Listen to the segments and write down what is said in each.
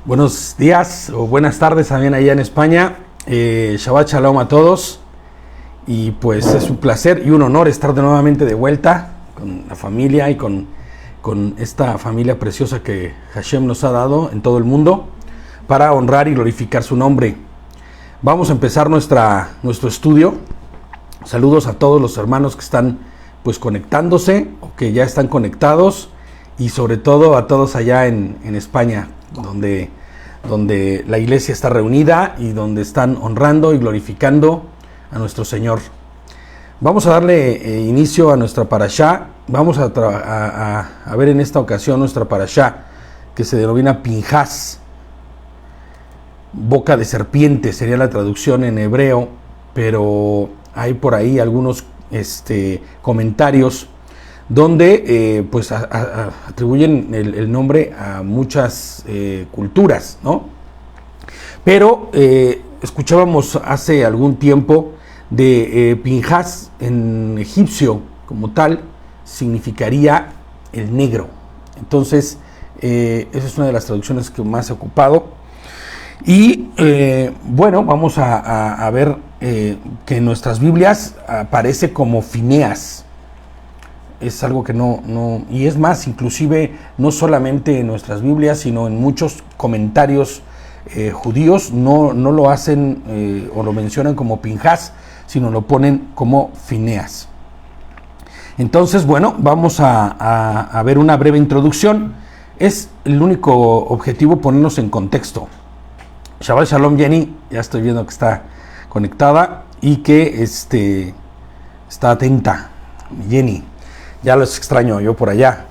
Buenos días o buenas tardes también allá en España. Shabbat Shalom a todos. Y pues es un placer y un honor estar nuevamente de vuelta con la familia y con esta familia preciosa que Hashem nos ha dado en todo el mundo para honrar y glorificar su nombre. Vamos a empezar nuestro estudio. Saludos a todos los hermanos que están pues conectándose o que ya están conectados, y sobre todo a todos allá en España, donde la iglesia está reunida y donde están honrando y glorificando a nuestro Señor. Vamos a darle inicio a nuestra parashá. Vamos a ver en esta ocasión nuestra parashá, que se denomina Pinhas, boca de serpiente, sería la traducción en hebreo, pero hay por ahí algunos comentarios donde pues atribuyen el nombre a muchas culturas, ¿no? Pero escuchábamos hace algún tiempo de Pinhas en egipcio como tal, significaría el negro. Entonces, esa es una de las traducciones que más he ocupado. Y bueno, vamos a ver que en nuestras Biblias aparece como Fineas. Es algo que y es más, inclusive no solamente en nuestras Biblias, sino en muchos comentarios judíos no lo hacen o lo mencionan como Pinhas, sino lo ponen como Fineas. Entonces, bueno, vamos a ver una breve introducción. Es el único objetivo ponernos en contexto. Shabbat Shalom, Jenny, ya estoy viendo que está conectada y que está atenta. Jenny, ya los extraño yo por allá.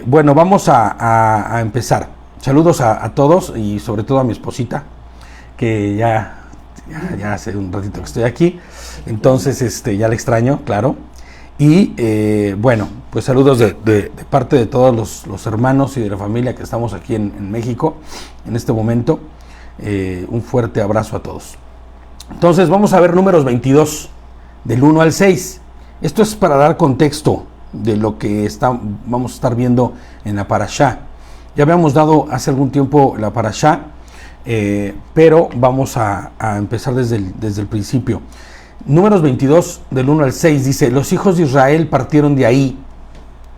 Bueno, vamos a empezar. Saludos a todos y sobre todo a mi esposita, que ya hace un ratito que estoy aquí. Entonces, ya la extraño, claro. Y bueno, pues saludos de parte de todos los hermanos y de la familia que estamos aquí en México en este momento. Un fuerte abrazo a todos. Entonces vamos a ver números 22, del 1 al 6. Esto es para dar contexto de lo que vamos a estar viendo en la parashá. Ya habíamos dado hace algún tiempo la parashá, pero vamos a empezar desde el principio. Números 22, del 1 al 6, dice: los hijos de Israel partieron de ahí.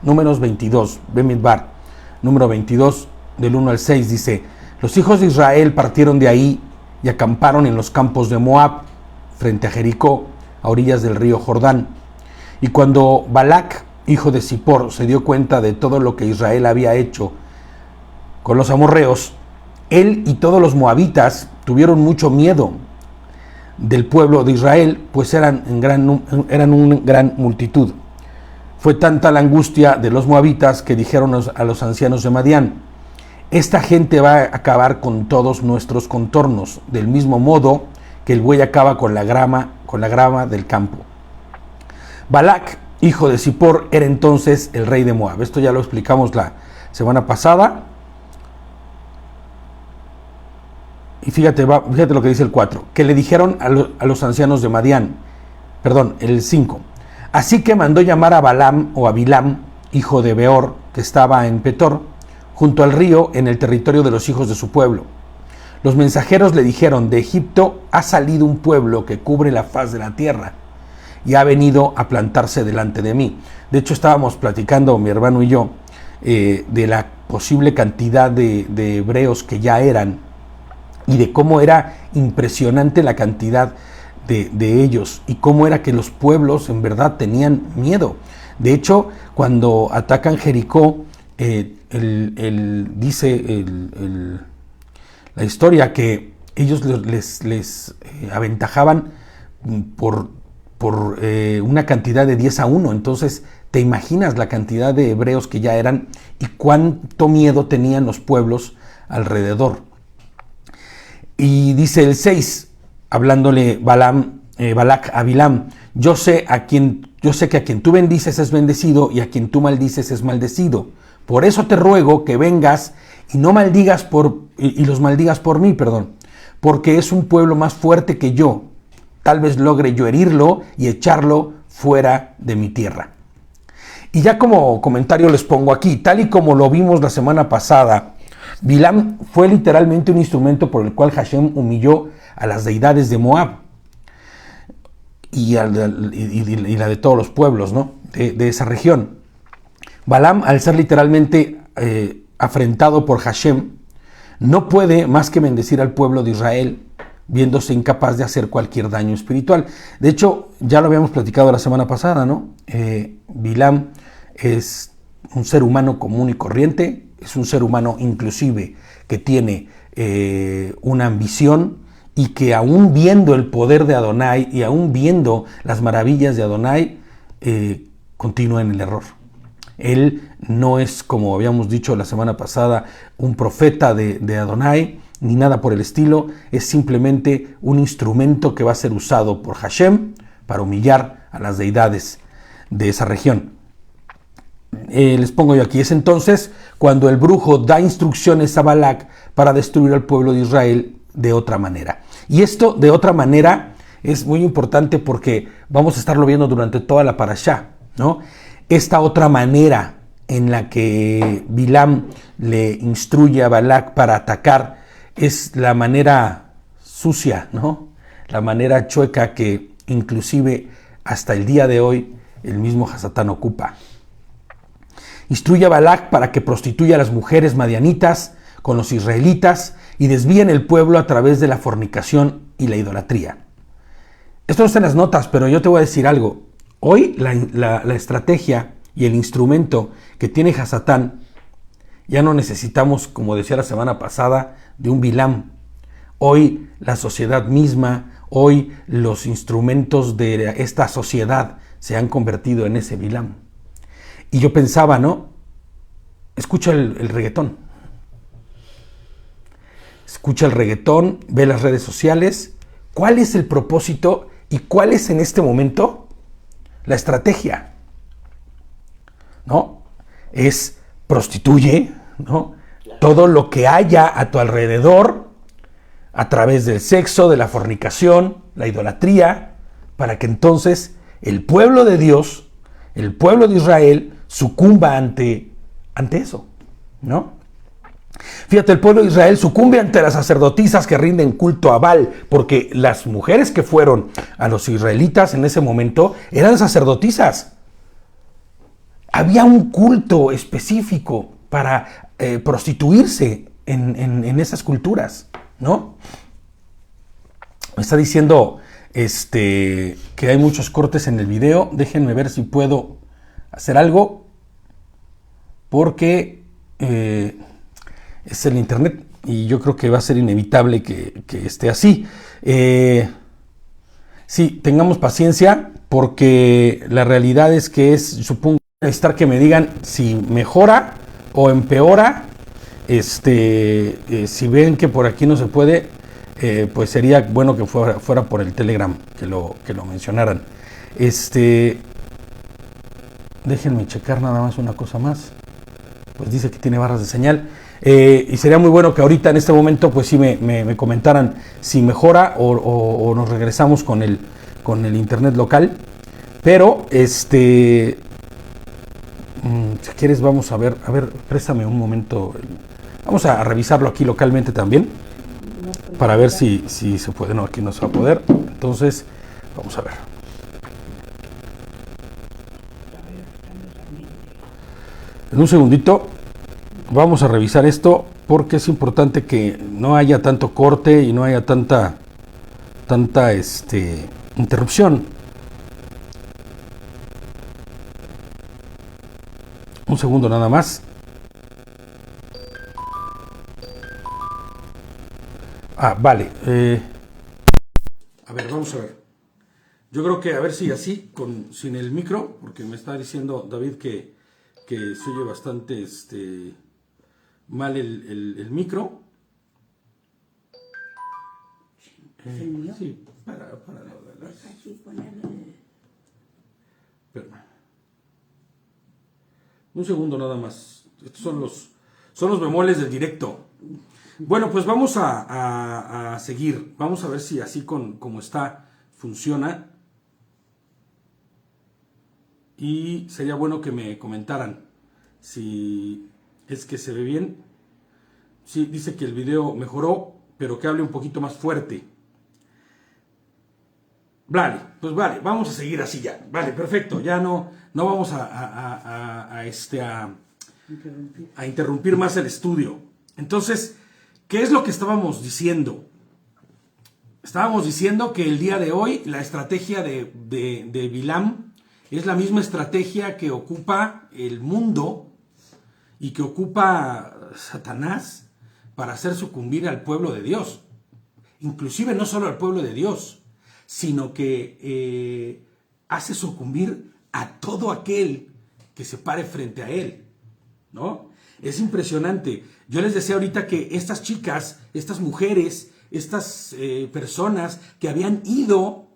Números 22, Bemidbar. Número 22, del 1 al 6, dice: los hijos de Israel partieron de ahí y acamparon en los campos de Moab, frente a Jericó, a orillas del río Jordán. Y cuando Balac, hijo de Zippor, se dio cuenta de todo lo que Israel había hecho con los amorreos, él y todos los moabitas tuvieron mucho miedo del pueblo de Israel, pues eran una gran multitud. Fue tanta la angustia de los moabitas que dijeron a los ancianos de Madián: esta gente va a acabar con todos nuestros contornos, del mismo modo que el buey acaba con la grama del campo. Balac, hijo de Zippor, era entonces el rey de Moab. Esto ya lo explicamos la semana pasada. Y fíjate lo que dice el 4, que le dijeron a los ancianos de Madián, el 5. Así que mandó llamar a Balaam o a Bilam, hijo de Beor, que estaba en Petor, junto al río, en el territorio de los hijos de su pueblo. Los mensajeros le dijeron: de Egipto ha salido un pueblo que cubre la faz de la tierra y ha venido a plantarse delante de mí. De hecho, estábamos platicando mi hermano y yo de la posible cantidad de hebreos que ya eran, y de cómo era impresionante la cantidad de ellos, y cómo era que los pueblos en verdad tenían miedo. De hecho, cuando atacan Jericó, dice la historia que ellos les aventajaban por una cantidad de 10-1. Entonces te imaginas la cantidad de hebreos que ya eran y cuánto miedo tenían los pueblos alrededor. Y dice el 6, hablándole Balac a Bilam: yo sé que a quien tú bendices es bendecido, y a quien tú maldices es maldecido. Por eso te ruego que vengas y no maldigas y los maldigas por mí, porque es un pueblo más fuerte que yo. Tal vez logre yo herirlo y echarlo fuera de mi tierra. Y ya como comentario les pongo aquí, tal y como lo vimos la semana pasada, Bilam fue literalmente un instrumento por el cual Hashem humilló a las deidades de Moab y la de todos los pueblos, ¿no? de esa región. Balaam, al ser literalmente afrentado por Hashem, no puede más que bendecir al pueblo de Israel, viéndose incapaz de hacer cualquier daño espiritual. De hecho, ya lo habíamos platicado la semana pasada, ¿no? Bilam es un ser humano común y corriente, es un ser humano inclusive que tiene una ambición y que aún viendo el poder de Adonai y aún viendo las maravillas de Adonai, continúa en el error. Él no es, como habíamos dicho la semana pasada, un profeta de Adonai, ni nada por el estilo. Es simplemente un instrumento que va a ser usado por Hashem para humillar a las deidades de esa región. Les pongo yo aquí, es entonces cuando el brujo da instrucciones a Balac para destruir al pueblo de Israel de otra manera. Y esto de otra manera es muy importante porque vamos a estarlo viendo durante toda la parashá, ¿no? Esta otra manera en la que Bilam le instruye a Balac para atacar es la manera sucia, ¿no? La manera chueca que inclusive hasta el día de hoy el mismo Hasatán ocupa. Instruye a Balac para que prostituya a las mujeres madianitas con los israelitas y desvíen el pueblo a través de la fornicación y la idolatría. Esto no está en las notas, pero yo te voy a decir algo. Hoy la estrategia y el instrumento que tiene Hasatán, ya no necesitamos, como decía la semana pasada, de un Bilam. Hoy la sociedad misma, hoy los instrumentos de esta sociedad se han convertido en ese Bilam. Y yo pensaba, ¿no? Escucha el reggaetón. Escucha el reggaetón, ve las redes sociales. ¿Cuál es el propósito y cuál es en este momento la estrategia? ¿No? Es prostituye, ¿no? Todo lo que haya a tu alrededor a través del sexo, de la fornicación, la idolatría, para que entonces el pueblo de Dios, el pueblo de Israel, sucumba ante eso, ¿no? Fíjate, el pueblo de Israel sucumbe ante las sacerdotisas que rinden culto a Baal, porque las mujeres que fueron a los israelitas en ese momento eran sacerdotisas. Había un culto específico para prostituirse en esas culturas, ¿no? Me está diciendo que hay muchos cortes en el video. Déjenme ver si puedo hacer algo, porque es el internet y yo creo que va a ser inevitable que esté así. Sí, tengamos paciencia, porque la realidad es que supongo, necesitar que me digan si mejora o empeora. Si ven que por aquí no se puede, pues sería bueno que fuera por el Telegram, que lo mencionaran. Déjenme checar nada más una cosa más. Pues dice que tiene barras de señal. Y sería muy bueno que ahorita en este momento pues sí me comentaran si mejora o nos regresamos con el internet local. Pero si quieres vamos a ver, préstame un momento. Vamos a revisarlo aquí localmente también para ver si se puede. No, aquí no se va a poder. Entonces, vamos a ver. En un segundito vamos a revisar esto, porque es importante que no haya tanto corte y no haya tanta interrupción. Un segundo nada más. Vale. A ver, vamos a ver. Yo creo que a ver si así, sin el micro, porque me está diciendo David que se oye bastante mal el micro. Sí, para lo de las... Espera. Un segundo nada más. Estos son los bemoles del directo. Bueno, pues vamos a seguir. Vamos a ver si así como está funciona. Y sería bueno que me comentaran si es que se ve bien Sí, dice que el video mejoró, pero que hable un poquito más fuerte. Vale, pues vale, vamos a seguir así ya. Vale, perfecto, ya no vamos a interrumpir más el estudio. Entonces, ¿qué es lo que estábamos diciendo? Estábamos diciendo que el día de hoy la estrategia de Bilam es la misma estrategia que ocupa el mundo y que ocupa Satanás para hacer sucumbir al pueblo de Dios. Inclusive no solo al pueblo de Dios, sino que hace sucumbir a todo aquel que se pare frente a él, ¿no? Es impresionante. Yo les decía ahorita que estas chicas, estas mujeres, estas personas que habían ido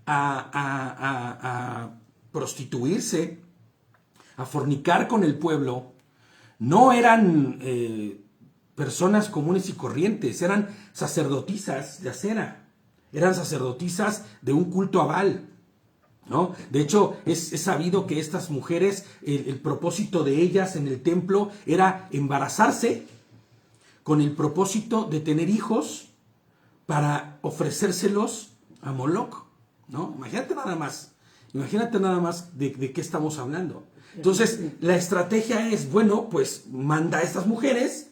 a prostituirse, a fornicar con el pueblo, no eran personas comunes y corrientes, eran sacerdotisas de acera. Eran sacerdotisas de un culto a Baal, ¿no? De hecho, es sabido que estas mujeres, el propósito de ellas en el templo era embarazarse con el propósito de tener hijos para ofrecérselos a Moloch, ¿no? Imagínate nada más de qué estamos hablando. Entonces, la estrategia es, bueno, pues manda a estas mujeres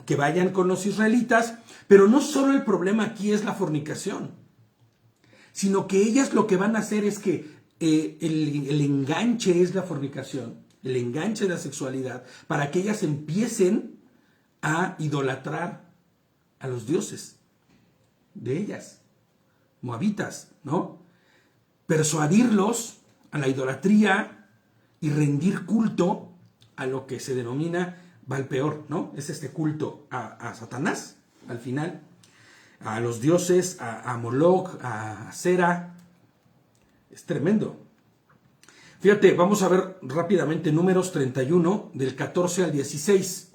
que vayan con los israelitas, pero no solo el problema aquí es la fornicación, sino que ellas lo que van a hacer es que el enganche es la fornicación, el enganche es la sexualidad, para que ellas empiecen a idolatrar a los dioses de ellas, moabitas, ¿no? Persuadirlos a la idolatría y rendir culto a lo que se denomina Baal-peor, ¿no? Es este culto a Satanás, al final, a los dioses, a Moloch, a Sera. Es tremendo. Fíjate, vamos a ver rápidamente Números 31, del 14 al 16.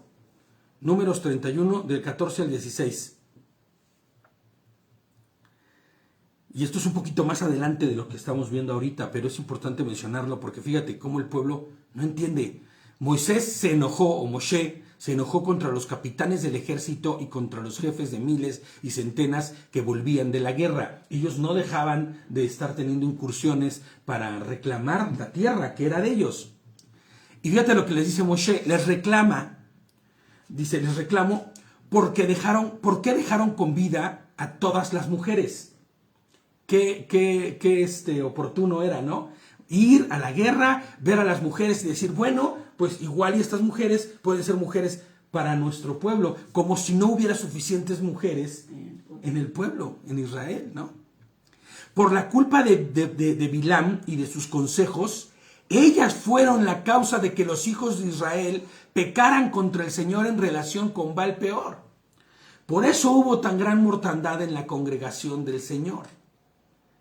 Números 31, del 14 al 16. Y esto es un poquito más adelante de lo que estamos viendo ahorita, pero es importante mencionarlo porque fíjate cómo el pueblo no entiende. Moisés se enojó, o Moshe se enojó contra los capitanes del ejército y contra los jefes de miles y centenas que volvían de la guerra. Ellos no dejaban de estar teniendo incursiones para reclamar la tierra que era de ellos. Y fíjate lo que les dice Moshe, les reclama, dice, les reclamo ¿por qué dejaron con vida a todas las mujeres? Qué oportuno era, ¿no? Ir a la guerra, ver a las mujeres y decir, bueno, pues igual y estas mujeres pueden ser mujeres para nuestro pueblo, como si no hubiera suficientes mujeres en el pueblo, en Israel, ¿no? Por la culpa de Bilam y de sus consejos, ellas fueron la causa de que los hijos de Israel pecaran contra el Señor en relación con Baal-peor. Por eso hubo tan gran mortandad en la congregación del Señor.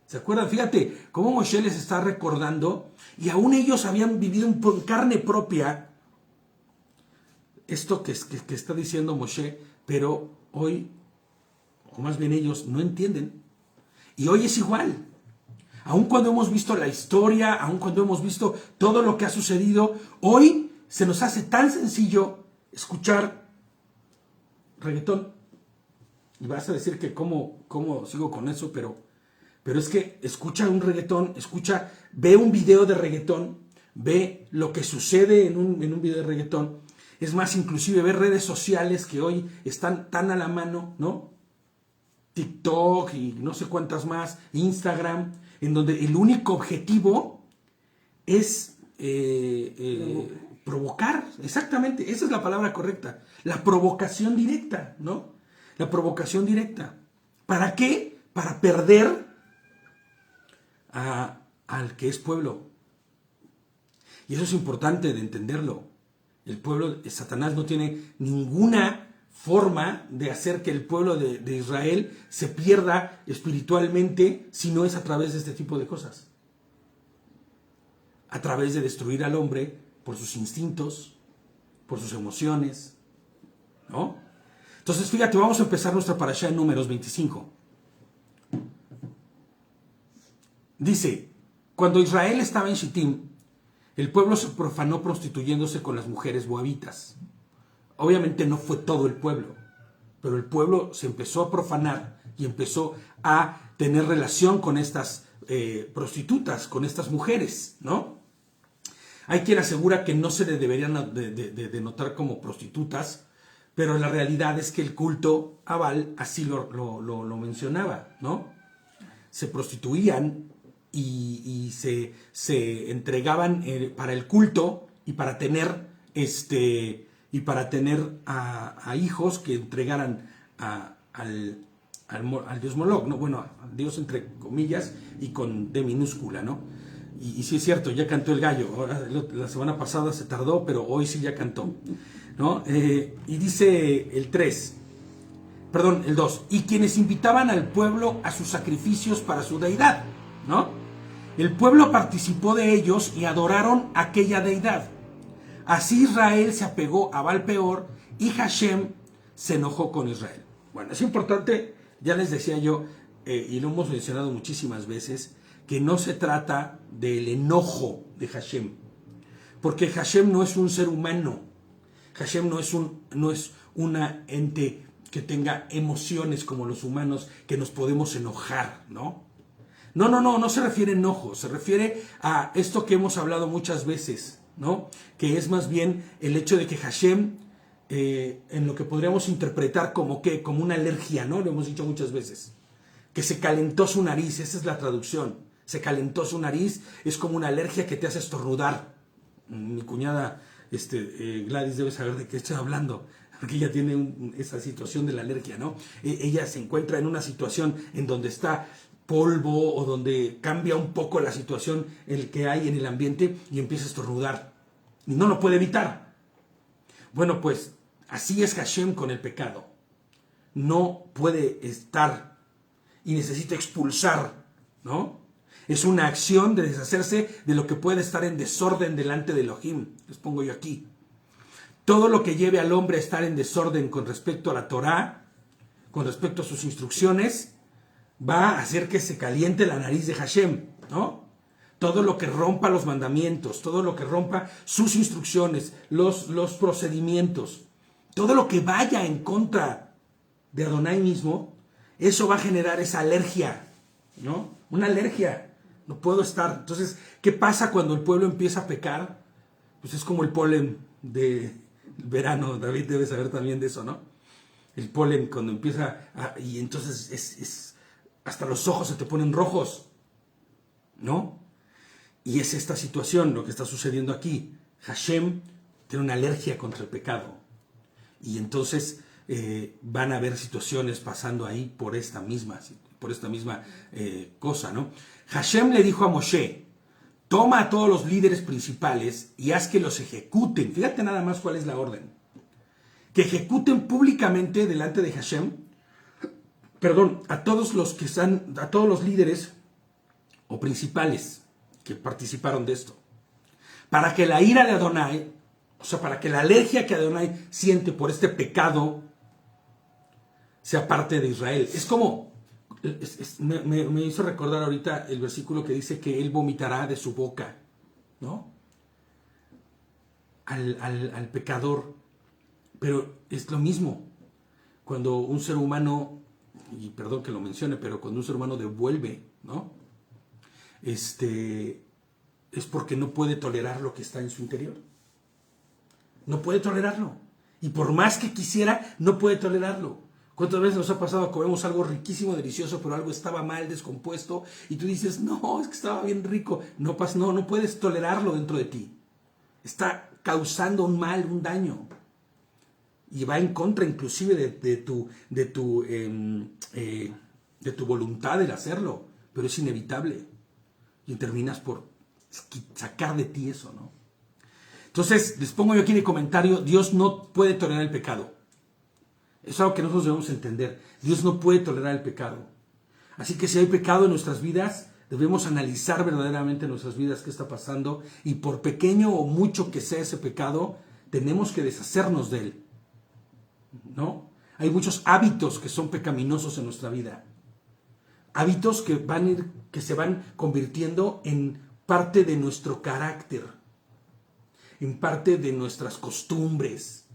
¿Se acuerdan? Fíjate cómo Moshe les está recordando y aún ellos habían vivido en carne propia esto que está diciendo Moshe, pero hoy, o más bien ellos, no entienden. Y hoy es igual. Aun cuando hemos visto la historia, aun cuando hemos visto todo lo que ha sucedido, hoy se nos hace tan sencillo escuchar reggaetón. Y vas a decir que cómo sigo con eso, pero es que escucha un reggaetón, ve un video de reggaetón, ve lo que sucede en un video de reggaetón. Es más, inclusive ver redes sociales que hoy están tan a la mano, ¿no? TikTok y no sé cuántas más, Instagram, en donde el único objetivo es provocar. Exactamente, esa es la palabra correcta. La provocación directa, ¿no? La provocación directa. ¿Para qué? Para perder al que es pueblo. Y eso es importante de entenderlo. El pueblo de Satanás no tiene ninguna forma de hacer que el pueblo de Israel se pierda espiritualmente si no es a través de este tipo de cosas. A través de destruir al hombre por sus instintos, por sus emociones, ¿no? Entonces, fíjate, vamos a empezar nuestra parashá en Números 25. Dice, cuando Israel estaba en Shittim, el pueblo se profanó prostituyéndose con las mujeres moabitas. Obviamente no fue todo el pueblo, pero el pueblo se empezó a profanar y empezó a tener relación con estas prostitutas, con estas mujeres, ¿no? Hay quien asegura que no se le deberían de notar como prostitutas, pero la realidad es que el culto a Baal así lo mencionaba, ¿no? Se prostituían y se entregaban para el culto y para tener a hijos que entregaran al dios Moloch, ¿no? Bueno, al dios entre comillas y con D minúscula, ¿no? Y sí es cierto, ya cantó el gallo. Ahora, la semana pasada se tardó, pero hoy sí ya cantó, ¿no? Y dice el 3, perdón, el 2, y quienes invitaban al pueblo a sus sacrificios para su deidad, ¿no? El pueblo participó de ellos y adoraron aquella deidad. Así Israel se apegó a Baal Peor y Hashem se enojó con Israel. Bueno, es importante, ya les decía yo, y lo hemos mencionado muchísimas veces, que no se trata del enojo de Hashem, porque Hashem no es un ser humano. Hashem no es una ente que tenga emociones como los humanos, que nos podemos enojar, ¿no? No se refiere a enojo, se refiere a esto que hemos hablado muchas veces, ¿no? Que es más bien el hecho de que Hashem, en lo que podríamos interpretar como una alergia, ¿no? Lo hemos dicho muchas veces, que se calentó su nariz, esa es la traducción. Se calentó su nariz, es como una alergia que te hace estornudar. Mi cuñada Gladys debe saber de qué estoy hablando, porque ella tiene esa situación de la alergia, ¿no? Ella se encuentra en una situación en donde está polvo o donde cambia un poco la situación que hay en el ambiente y empieza a estornudar. Y no lo puede evitar. Bueno, pues así es Hashem con el pecado. No puede estar y necesita expulsar, ¿no? Es una acción de deshacerse de lo que puede estar en desorden delante de Elohim. Les pongo yo aquí. Todo lo que lleve al hombre a estar en desorden con respecto a la Torá, con respecto a sus instrucciones, va a hacer que se caliente la nariz de Hashem, ¿no? Todo lo que rompa los mandamientos, todo lo que rompa sus instrucciones, los procedimientos, todo lo que vaya en contra de Adonai mismo, eso va a generar esa alergia, ¿no? Una alergia. No puedo estar. Entonces, ¿qué pasa cuando el pueblo empieza a pecar? Pues es como el polen de verano. David debe saber también de eso, ¿no? El polen cuando y entonces hasta los ojos se te ponen rojos, ¿no? Y es esta situación lo que está sucediendo aquí. Hashem tiene una alergia contra el pecado. Y entonces van a haber situaciones pasando ahí por esta misma cosa, ¿no? Hashem le dijo a Moshe, toma a todos los líderes principales y haz que los ejecuten. Fíjate nada más cuál es la orden. Que ejecuten públicamente delante de Hashem, a todos los líderes o principales que participaron de esto. Para que la ira de Adonai, o sea, para que la alergia que Adonai siente por este pecado sea parte de Israel. Es como... Me hizo recordar ahorita el versículo que dice que él vomitará de su boca, ¿no? Al pecador. Pero es lo mismo. Cuando un ser humano, y perdón que lo mencione, pero cuando un ser humano devuelve, ¿no? Es porque no puede tolerar lo que está en su interior. No puede tolerarlo. Y por más que quisiera, no puede tolerarlo. ¿Cuántas veces nos ha pasado que comemos algo riquísimo, delicioso, pero algo estaba mal, descompuesto, y tú dices, no, es que estaba bien rico? No puedes tolerarlo dentro de ti. Está causando un mal, un daño. Y va en contra inclusive de tu voluntad de hacerlo, pero es inevitable. Y terminas por sacar de ti eso, ¿no? Entonces, les pongo yo aquí en el comentario, Dios no puede tolerar el pecado. Es algo que nosotros debemos entender. Dios no puede tolerar el pecado. Así que si hay pecado en nuestras vidas, debemos analizar verdaderamente en nuestras vidas qué está pasando. Y por pequeño o mucho que sea ese pecado, tenemos que deshacernos de él, ¿no? Hay muchos hábitos que son pecaminosos en nuestra vida. Hábitos que se van convirtiendo en parte de nuestro carácter, en parte de nuestras costumbres.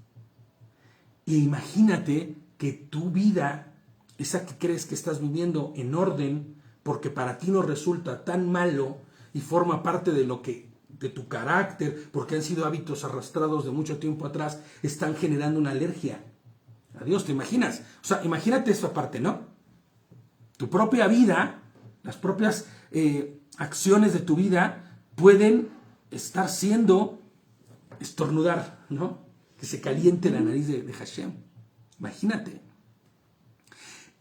Y imagínate que tu vida, esa que crees que estás viviendo en orden, porque para ti no resulta tan malo y forma parte de lo que de tu carácter, porque han sido hábitos arrastrados de mucho tiempo atrás, están generando una alergia. Adiós, ¿te imaginas? O sea, imagínate esta parte, ¿no? Tu propia vida, las propias acciones de tu vida pueden estar siendo estornudar, ¿no? Que se caliente la nariz de Hashem. Imagínate.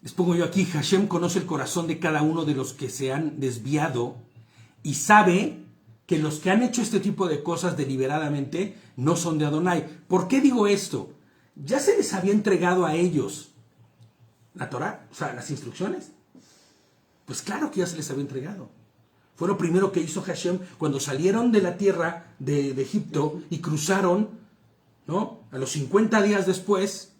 Les pongo yo aquí, Hashem conoce el corazón de cada uno de los que se han desviado y sabe que los que han hecho este tipo de cosas deliberadamente no son de Adonai. ¿Por qué digo esto? Ya se les había entregado a ellos la Torah, o sea, las instrucciones. Pues claro que ya se les había entregado. Fue lo primero que hizo Hashem cuando salieron de la tierra de Egipto y cruzaron, ¿no? A los 50 días después,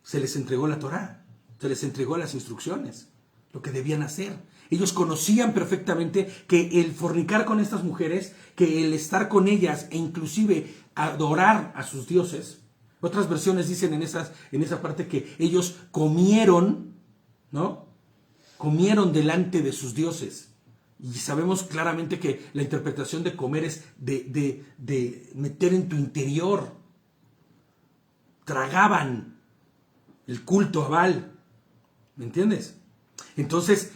se les entregó la Torah, se les entregó las instrucciones, lo que debían hacer. Ellos conocían perfectamente que el fornicar con estas mujeres, que el estar con ellas e inclusive adorar a sus dioses, otras versiones dicen en esa parte que ellos comieron, ¿no? Comieron delante de sus dioses. Y sabemos claramente que la interpretación de comer es de meter en tu interior. Tragaban el culto a Baal. ¿Me entiendes? Entonces,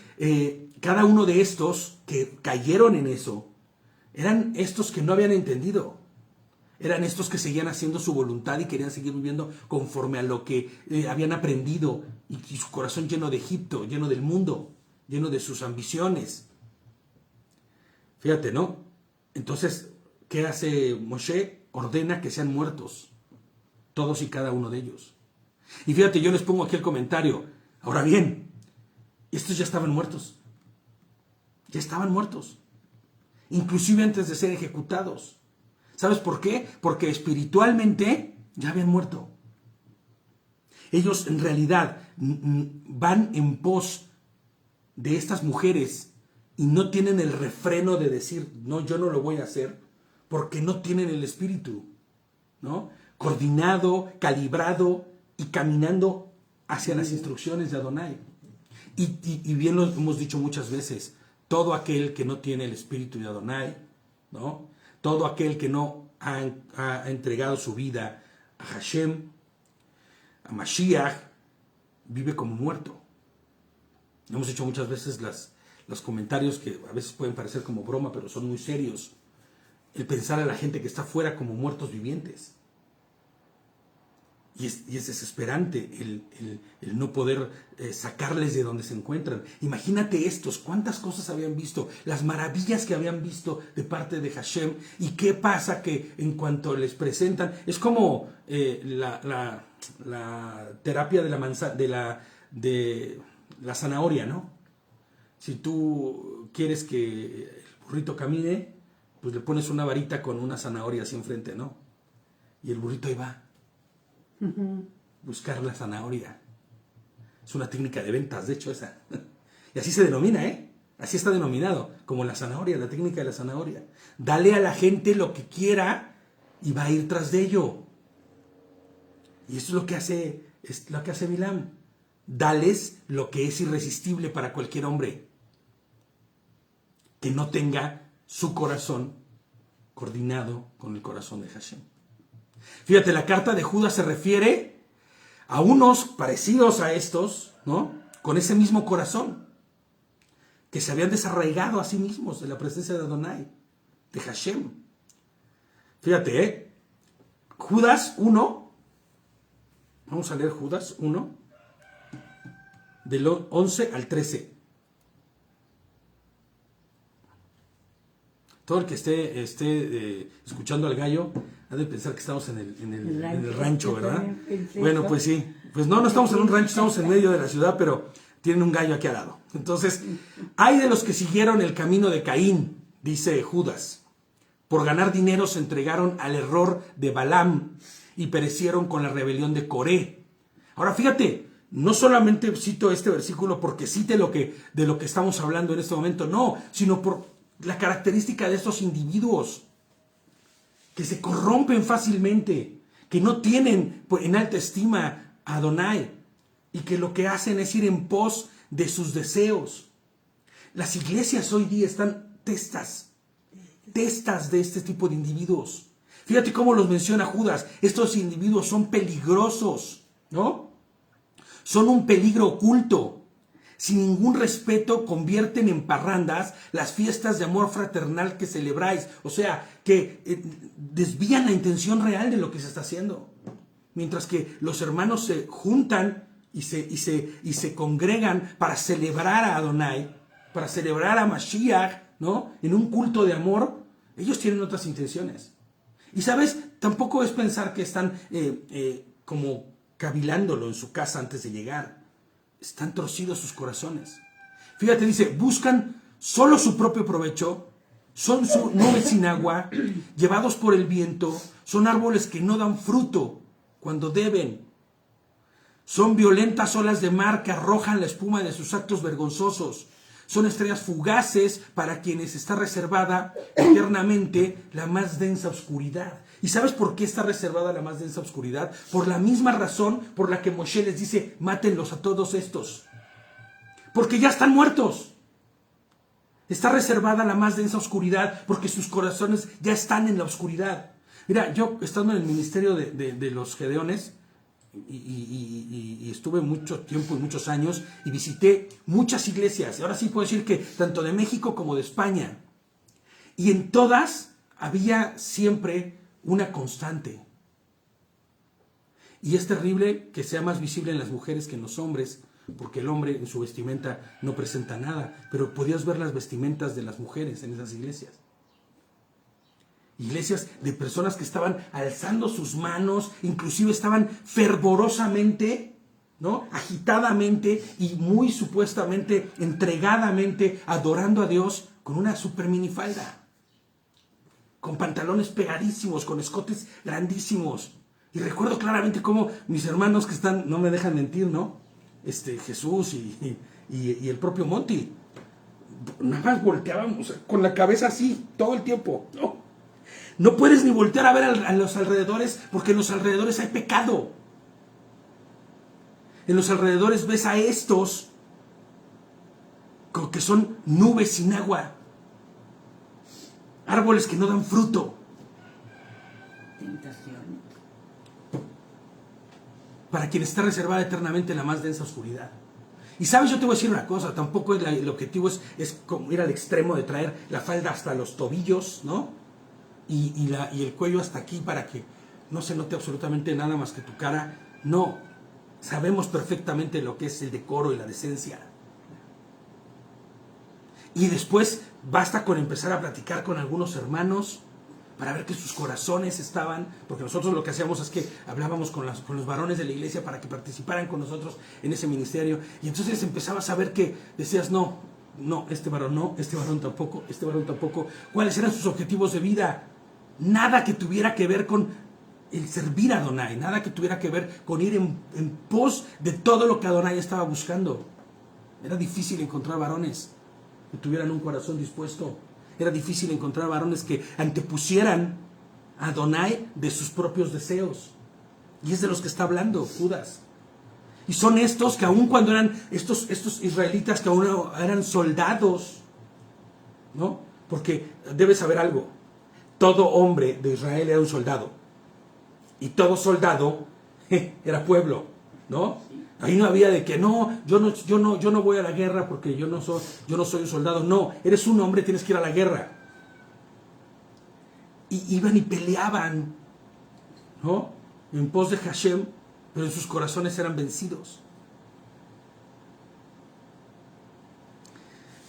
cada uno de estos que cayeron en eso, eran estos que no habían entendido. Eran estos que seguían haciendo su voluntad y querían seguir viviendo conforme a lo que habían aprendido. Y su corazón lleno de Egipto, lleno del mundo, lleno de sus ambiciones. Fíjate, ¿no? Entonces, ¿qué hace Moshe? Ordena que sean muertos, todos y cada uno de ellos. Y fíjate, yo les pongo aquí el comentario. Ahora bien, estos ya estaban muertos. Ya estaban muertos. Inclusive antes de ser ejecutados. ¿Sabes por qué? Porque espiritualmente ya habían muerto. Ellos en realidad van en pos de estas mujeres y no tienen el refreno de decir, no, yo no lo voy a hacer, porque no tienen el espíritu, ¿no? Coordinado, calibrado y caminando hacia las instrucciones de Adonai. Y bien lo hemos dicho muchas veces, todo aquel que no tiene el espíritu de Adonai, ¿no? Todo aquel que no ha entregado su vida a Hashem, a Mashiach, vive como muerto. Hemos hecho muchas veces los comentarios que a veces pueden parecer como broma, pero son muy serios. El pensar a la gente que está afuera como muertos vivientes. Y es desesperante el no poder sacarles de donde se encuentran. Imagínate estos, cuántas cosas habían visto, las maravillas que habían visto de parte de Hashem. Y qué pasa que en cuanto les presentan, es como la terapia de la zanahoria, ¿no? Si tú quieres que el burrito camine, pues le pones una varita con una zanahoria así enfrente, ¿no? Y el burrito ahí va. Buscar la zanahoria. Es una técnica de ventas, de hecho, esa. Y así se denomina, ¿eh? Así está denominado, como la zanahoria, la técnica de la zanahoria. Dale a la gente lo que quiera y va a ir tras de ello. Y eso es lo que hace Bilam. Dales lo que es irresistible para cualquier hombre que no tenga su corazón coordinado con el corazón de Hashem. Fíjate, la carta de Judas se refiere a unos parecidos a estos, ¿no? Con ese mismo corazón, que se habían desarraigado a sí mismos de la presencia de Adonai, de Hashem. Fíjate, Judas 1, vamos a leer Judas 1, del 11 al 13. Todo el que esté escuchando al gallo ha de pensar que estamos en el rancho, ¿verdad? Bueno, pues sí. Pues no estamos en un rancho, estamos en medio de la ciudad, pero tienen un gallo aquí al lado. Entonces, hay de los que siguieron el camino de Caín, dice Judas. Por ganar dinero se entregaron al error de Balaam y perecieron con la rebelión de Coré. Ahora, fíjate, no solamente cito este versículo porque cite de lo que estamos hablando en este momento, no, sino por la característica de estos individuos que se corrompen fácilmente, que no tienen en alta estima a Adonai y que lo que hacen es ir en pos de sus deseos. Las iglesias hoy día están testas de este tipo de individuos. Fíjate cómo los menciona Judas. Estos individuos son peligrosos, ¿no? Son un peligro oculto. Sin ningún respeto convierten en parrandas las fiestas de amor fraternal que celebráis. O sea, que desvían la intención real de lo que se está haciendo. Mientras que los hermanos se juntan y se congregan para celebrar a Adonai, para celebrar a Mashiach, ¿no? En un culto de amor, ellos tienen otras intenciones. Y sabes, tampoco es pensar que están como cavilándolo en su casa antes de llegar. Están torcidos sus corazones. Fíjate, dice, buscan solo su propio provecho, son nubes sin agua, llevados por el viento, son árboles que no dan fruto cuando deben. Son violentas olas de mar que arrojan la espuma de sus actos vergonzosos. Son estrellas fugaces para quienes está reservada eternamente la más densa oscuridad. ¿Y sabes por qué está reservada la más densa oscuridad? Por la misma razón por la que Moshe les dice, mátenlos a todos estos. Porque ya están muertos. Está reservada la más densa oscuridad porque sus corazones ya están en la oscuridad. Mira, yo estando en el ministerio de los Gedeones, y estuve mucho tiempo y muchos años y visité muchas iglesias. Ahora sí puedo decir que tanto de México como de España. Y en todas había siempre una constante. Y es terrible que sea más visible en las mujeres que en los hombres, porque el hombre en su vestimenta no presenta nada. Pero podías ver las vestimentas de las mujeres en esas iglesias. Iglesias de personas que estaban alzando sus manos, inclusive estaban fervorosamente, ¿no? Agitadamente y muy supuestamente entregadamente adorando a Dios con una super minifalda, con pantalones pegadísimos, con escotes grandísimos. Y recuerdo claramente cómo mis hermanos que están, no me dejan mentir, ¿no? Jesús y el propio Monty, nada más volteábamos con la cabeza así todo el tiempo, ¿no? No puedes ni voltear a ver a los alrededores porque en los alrededores hay pecado. En los alrededores ves a estos que son nubes sin agua, árboles que no dan fruto. Tentación. Para quien está reservada eternamente la más densa oscuridad. Y sabes, yo te voy a decir una cosa, tampoco el objetivo es como ir al extremo de traer la falda hasta los tobillos, ¿no? Y el cuello hasta aquí para que no se note absolutamente nada más que tu cara. No, sabemos perfectamente lo que es el decoro y la decencia. Y después basta con empezar a platicar con algunos hermanos para ver que sus corazones estaban, porque nosotros lo que hacíamos es que hablábamos con los varones de la iglesia para que participaran con nosotros en ese ministerio. Y entonces empezabas a ver que decías, no, este varón tampoco. ¿Cuáles eran sus objetivos de vida? Nada que tuviera que ver con el servir a Adonai, nada que tuviera que ver con ir en pos de todo lo que Adonai estaba buscando. Era difícil encontrar varones que tuvieran un corazón dispuesto. Era difícil encontrar varones que antepusieran a Adonai de sus propios deseos. Y es de los que está hablando Judas. Y son estos que aun cuando eran estos israelitas que aún eran soldados, ¿no? Porque debes saber algo. Todo hombre de Israel era un soldado. Y todo soldado era pueblo, ¿no? Ahí no había de que yo no voy a la guerra porque yo no soy un soldado. No, eres un hombre, tienes que ir a la guerra. Y iban y peleaban, ¿no? En pos de Hashem, pero en sus corazones eran vencidos.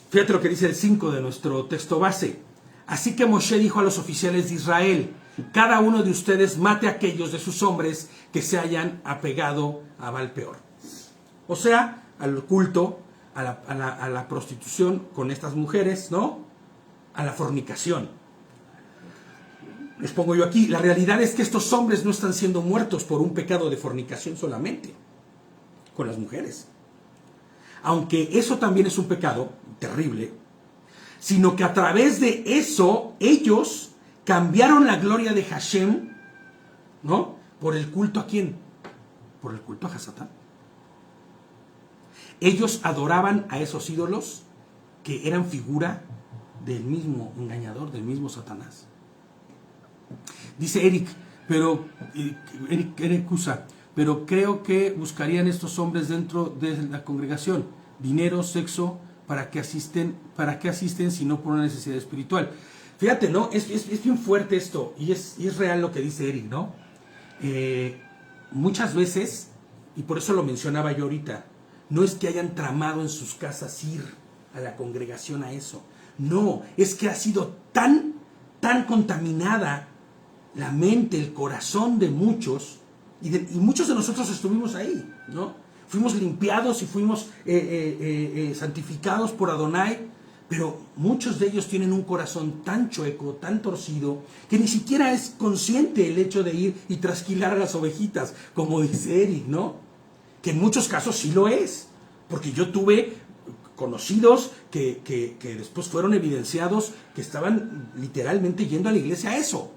Fíjate lo que dice el 5 de nuestro texto base. Así que Moshe dijo a los oficiales de Israel, cada uno de ustedes mate a aquellos de sus hombres que se hayan apegado a Baal Peor. O sea, al culto, a la prostitución con estas mujeres, ¿no? A la fornicación. Les pongo yo aquí, la realidad es que estos hombres no están siendo muertos por un pecado de fornicación solamente con las mujeres. Aunque eso también es un pecado terrible, sino que a través de eso ellos cambiaron la gloria de Hashem, ¿no? ¿Por el culto a quién? Por el culto a Hasatán. Ellos adoraban a esos ídolos que eran figura del mismo engañador, del mismo Satanás. Dice Eric Cusa, pero creo que buscarían estos hombres dentro de la congregación dinero, sexo, ¿para qué asisten si no por una necesidad espiritual? Fíjate, ¿no? Es bien fuerte esto, y es real lo que dice Eric, ¿no? Muchas veces, y por eso lo mencionaba yo ahorita, no es que hayan tramado en sus casas ir a la congregación a eso. No, es que ha sido tan contaminada la mente, el corazón de muchos, y muchos de nosotros estuvimos ahí, ¿no? Fuimos limpiados y fuimos santificados por Adonai, pero muchos de ellos tienen un corazón tan chueco, tan torcido, que ni siquiera es consciente el hecho de ir y trasquilar a las ovejitas, como dice Eric, ¿no? Que en muchos casos sí lo es, porque yo tuve conocidos que después fueron evidenciados que estaban literalmente yendo a la iglesia a eso.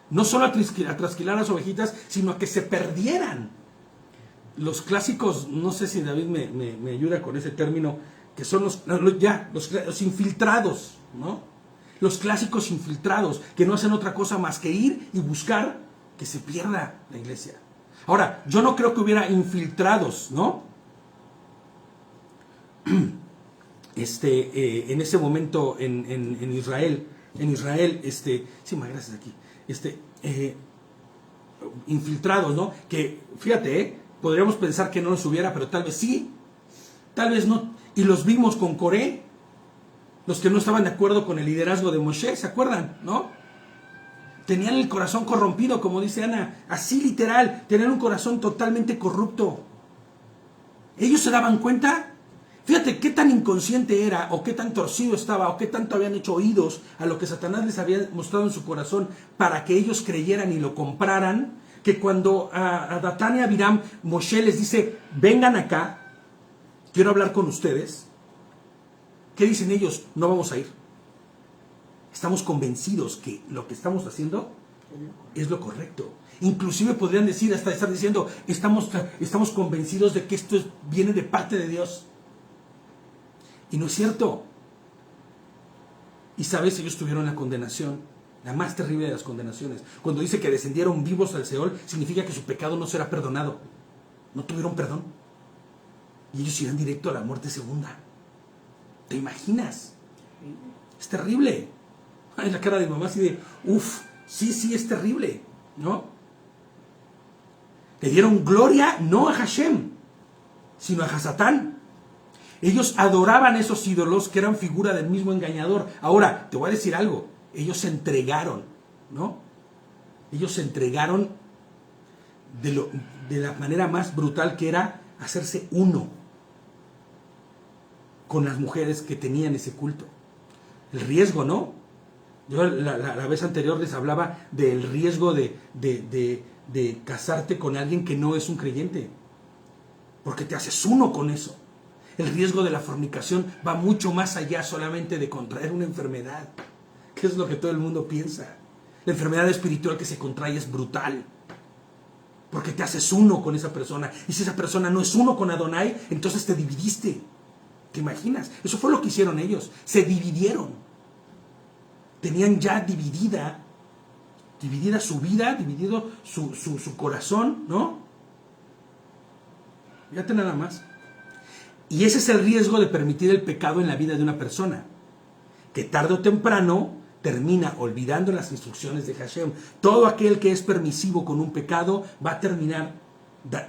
No solo a trasquilar a las ovejitas, sino a que se perdieran. Los clásicos, no sé si David me ayuda con ese término, que son los infiltrados, ¿no? Los clásicos infiltrados, que no hacen otra cosa más que ir y buscar que se pierda la iglesia. Ahora, yo no creo que hubiera infiltrados, ¿no? En ese momento en Israel, sí, más gracias aquí, infiltrados, ¿no? Que, fíjate, podríamos pensar que no los hubiera, pero tal vez sí, tal vez no. Y los vimos con Coré, los que no estaban de acuerdo con el liderazgo de Moshe, ¿se acuerdan? ¿No? Tenían el corazón corrompido, como dice Ana, así literal, tenían un corazón totalmente corrupto. Ellos se daban cuenta, fíjate qué tan inconsciente era, o qué tan torcido estaba, o qué tanto habían hecho oídos a lo que Satanás les había mostrado en su corazón para que ellos creyeran y lo compraran, que cuando a Datán y a Abiram, Moshe les dice, vengan acá, quiero hablar con ustedes. ¿Qué dicen ellos? No vamos a ir. Estamos convencidos que lo que estamos haciendo es lo correcto. Inclusive podrían decir, hasta estar diciendo, estamos convencidos de que esto viene de parte de Dios. Y no es cierto. Y sabes, ellos tuvieron la condenación, la más terrible de las condenaciones. Cuando dice que descendieron vivos al Seol, significa que su pecado no será perdonado. No tuvieron perdón. Y ellos irán directo a la muerte segunda. ¿Te imaginas? Es terrible. Ay, la cara de mamá así de, sí, es terrible, ¿no? Le dieron gloria no a Hashem, sino a Hasatán. Ellos adoraban esos ídolos que eran figura del mismo engañador. Ahora, te voy a decir algo, ellos se entregaron, ¿no? Ellos se entregaron de la manera más brutal, que era hacerse uno con las mujeres que tenían ese culto. El riesgo, ¿no? Yo la vez anterior les hablaba del riesgo de casarte con alguien que no es un creyente, porque te haces uno con eso. El riesgo de la fornicación va mucho más allá solamente de contraer una enfermedad, que es lo que todo el mundo piensa. La enfermedad espiritual que se contrae es brutal, porque te haces uno con esa persona, y si esa persona no es uno con Adonai, entonces te dividiste. ¿Te imaginas? Eso fue lo que hicieron ellos, se dividieron. Tenían ya dividida su vida, dividido su corazón, ¿no? Fíjate nada más. Y ese es el riesgo de permitir el pecado en la vida de una persona, que tarde o temprano termina olvidando las instrucciones de Hashem. Todo aquel que es permisivo con un pecado va a terminar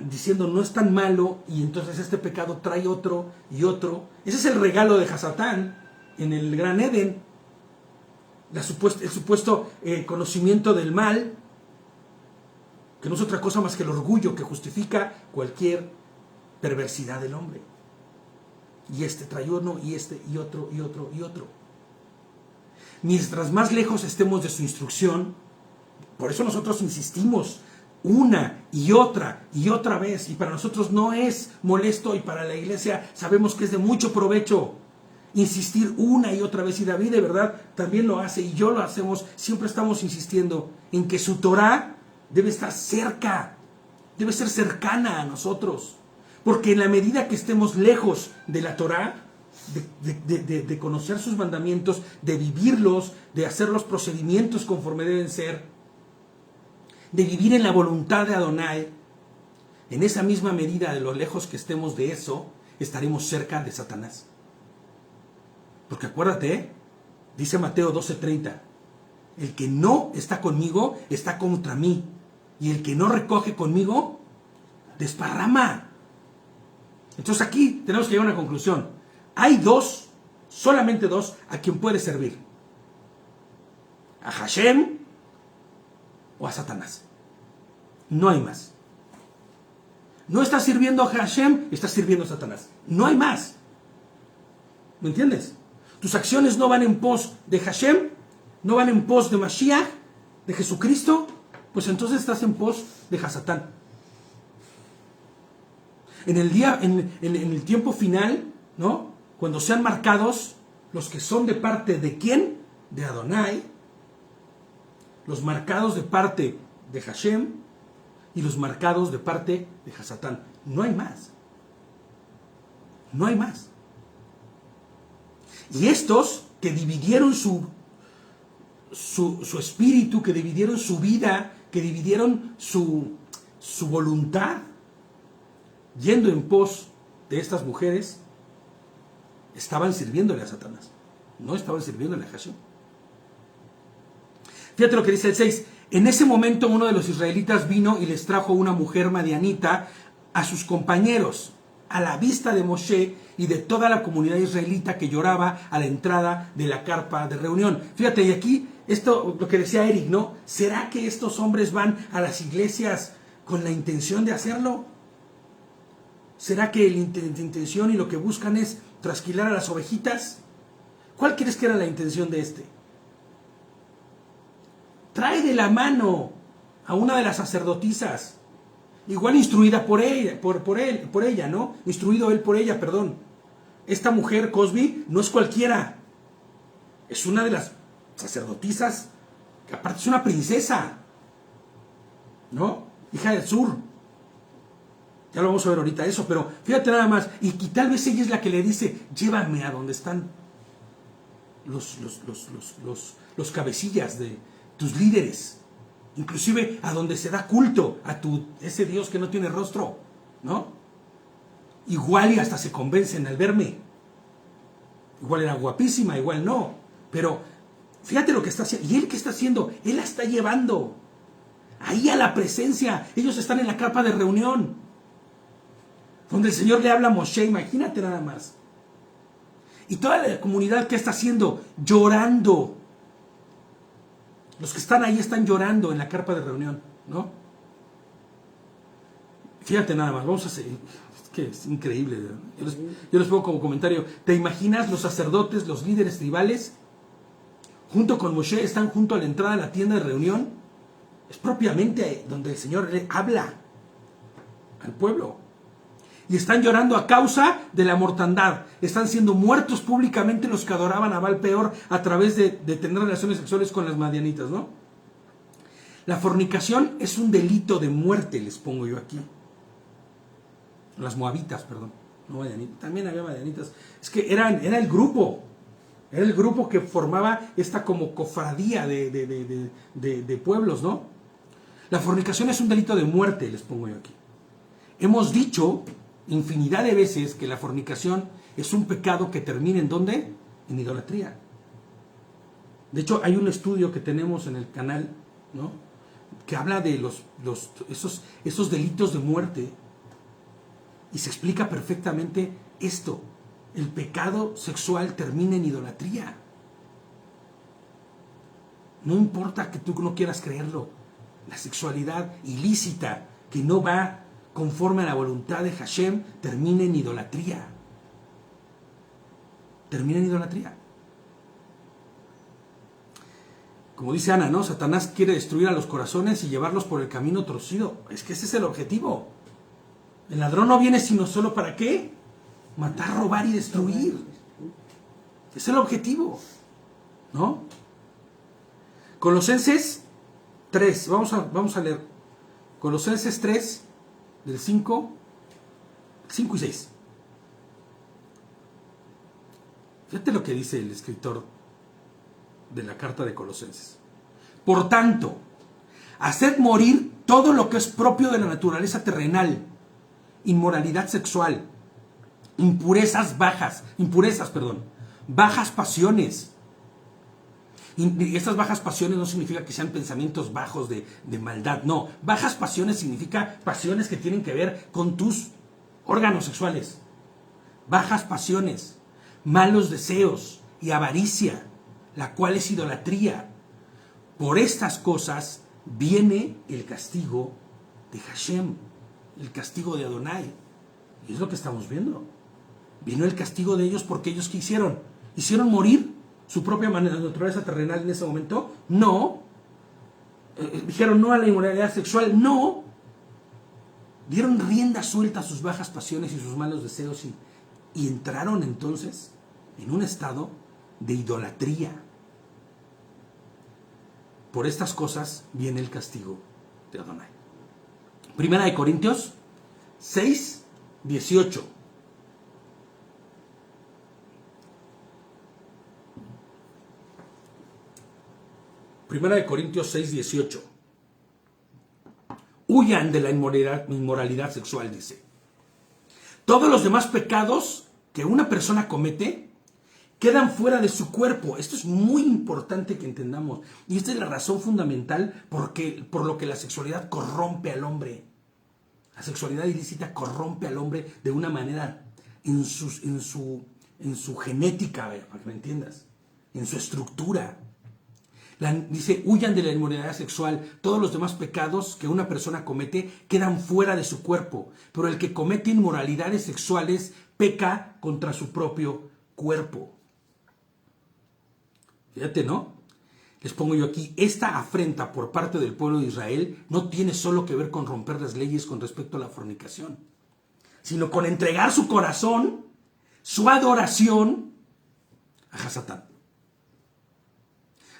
diciendo no es tan malo, y entonces este pecado trae otro y otro. Ese es el regalo de Hasatán en el Gran Edén. El supuesto conocimiento del mal, que no es otra cosa más que el orgullo que justifica cualquier perversidad del hombre. Y trae uno, y y otro, y otro, y otro. Mientras más lejos estemos de su instrucción, por eso nosotros insistimos una y otra vez, y para nosotros no es molesto, y para la iglesia sabemos que es de mucho provecho insistir una y otra vez, y David de verdad también lo hace, y yo lo hacemos, siempre estamos insistiendo en que su Torah debe estar cerca, debe ser cercana a nosotros. Porque en la medida que estemos lejos de la Torá, de conocer sus mandamientos, de vivirlos, de hacer los procedimientos conforme deben ser, de vivir en la voluntad de Adonai, en esa misma medida de lo lejos que estemos de eso, estaremos cerca de Satanás. Porque acuérdate, dice Mateo 12:30, el que no está conmigo está contra mí, y el que no recoge conmigo desparrama. Entonces aquí tenemos que llegar a una conclusión. Hay dos, solamente dos, a quien puede servir: a Hashem o a Satanás. No hay más. No estás sirviendo a Hashem, estás sirviendo a Satanás. No hay más. ¿Me entiendes? Tus acciones no van en pos de Hashem, no van en pos de Mashiach, de Jesucristo, pues entonces estás en pos de Hasatán. En el tiempo final, ¿no? Cuando sean marcados los que son de parte de ¿quién? De Adonai, los marcados de parte de Hashem y los marcados de parte de Hasatán. No hay más. No hay más. Y estos que dividieron su espíritu, que dividieron su vida, que dividieron su voluntad, yendo en pos de estas mujeres, estaban sirviéndole a Satanás, no estaban sirviéndole a Hashem. Fíjate lo que dice el 6. En ese momento uno de los israelitas vino y les trajo una mujer madianita a sus compañeros, a la vista de Moshe y de toda la comunidad israelita que lloraba a la entrada de la carpa de reunión. Fíjate, y aquí, esto, lo que decía Eric, ¿no? ¿Será que estos hombres van a las iglesias con la intención de hacerlo? ¿Será que la intención y lo que buscan es trasquilar a las ovejitas? ¿Cuál crees que era la intención de este? Trae de la mano a una de las sacerdotisas, igual instruida por ella, ¿no? Instruido él por ella, perdón. Esta mujer, Cosby, no es cualquiera. Es una de las sacerdotisas, que aparte es una princesa, ¿no? Hija del sur. Ya lo vamos a ver ahorita eso, pero fíjate nada más. Y tal vez ella es la que le dice, llévame a donde están los cabecillas de tus líderes. Inclusive a donde se da culto a ese Dios que no tiene rostro, ¿no? Igual y hasta se convencen al verme. Igual era guapísima, igual no. Pero fíjate lo que está haciendo. ¿Y él qué está haciendo? Él la está llevando ahí a la presencia. Ellos están en la carpa de reunión, donde el Señor le habla a Moshe. Imagínate nada más. Y toda la comunidad, ¿qué está haciendo? Llorando. Los que están ahí están llorando en la carpa de reunión, ¿no? Fíjate nada más, vamos a hacer... Es que es increíble. Yo les pongo como comentario. ¿Te imaginas los sacerdotes, los líderes tribales, junto con Moshe, están junto a la entrada de la tienda de reunión? Es propiamente donde el Señor le habla al pueblo. Y están llorando a causa de la mortandad. Están siendo muertos públicamente los que adoraban a Baal Peor a través de tener relaciones sexuales con las madianitas, ¿no? La fornicación es un delito de muerte, les pongo yo aquí. Las moabitas, perdón. No madianitas. También había madianitas. Es que era el grupo. Era el grupo que formaba esta como cofradía de pueblos, ¿no? La fornicación es un delito de muerte, les pongo yo aquí. Hemos dicho infinidad de veces que la fornicación es un pecado que termina ¿en dónde? En idolatría. De hecho, hay un estudio que tenemos en el canal, ¿no? Que habla de esos delitos de muerte y se explica perfectamente esto. El pecado sexual termina en idolatría. No importa que tú no quieras creerlo. La sexualidad ilícita que no va conforme a la voluntad de Hashem, termina en idolatría. Termina en idolatría. Como dice Ana, ¿no? Satanás quiere destruir a los corazones y llevarlos por el camino torcido. Es que ese es el objetivo. El ladrón no viene sino solo ¿para qué? Matar, robar y destruir. Ese es el objetivo, ¿no? Colosenses 3, vamos a leer Colosenses 3, del 5 y 6. Fíjate lo que dice el escritor de la carta de Colosenses. Por tanto, haced morir todo lo que es propio de la naturaleza terrenal, inmoralidad sexual, bajas pasiones. Y estas bajas pasiones no significa que sean pensamientos bajos de maldad, no. Bajas pasiones significa pasiones que tienen que ver con tus órganos sexuales. Bajas pasiones, malos deseos y avaricia, la cual es idolatría. Por estas cosas viene el castigo de Hashem, el castigo de Adonai. Y es lo que estamos viendo. Vino el castigo de ellos porque ellos ¿qué hicieron? ¿Hicieron morir su propia naturaleza terrenal en ese momento? No. Dijeron no a la inmoralidad sexual, no. Dieron rienda suelta a sus bajas pasiones y sus malos deseos y entraron entonces en un estado de idolatría. Por estas cosas viene el castigo de Adonai. Primera de Corintios 6, 18. Primera de Corintios 6, 18. Huyan de la inmoralidad sexual, dice. Todos los demás pecados que una persona comete quedan fuera de su cuerpo. Esto es muy importante que entendamos. Y esta es la razón fundamental por lo que la sexualidad corrompe al hombre. La sexualidad ilícita corrompe al hombre de una manera en su genética, para que me entiendas, en su estructura. Dice, huyan de la inmoralidad sexual. Todos los demás pecados que una persona comete quedan fuera de su cuerpo. Pero el que comete inmoralidades sexuales peca contra su propio cuerpo. Fíjate, ¿no? Les pongo yo aquí, esta afrenta por parte del pueblo de Israel no tiene solo que ver con romper las leyes con respecto a la fornicación, sino con entregar su corazón, su adoración a Hasatán.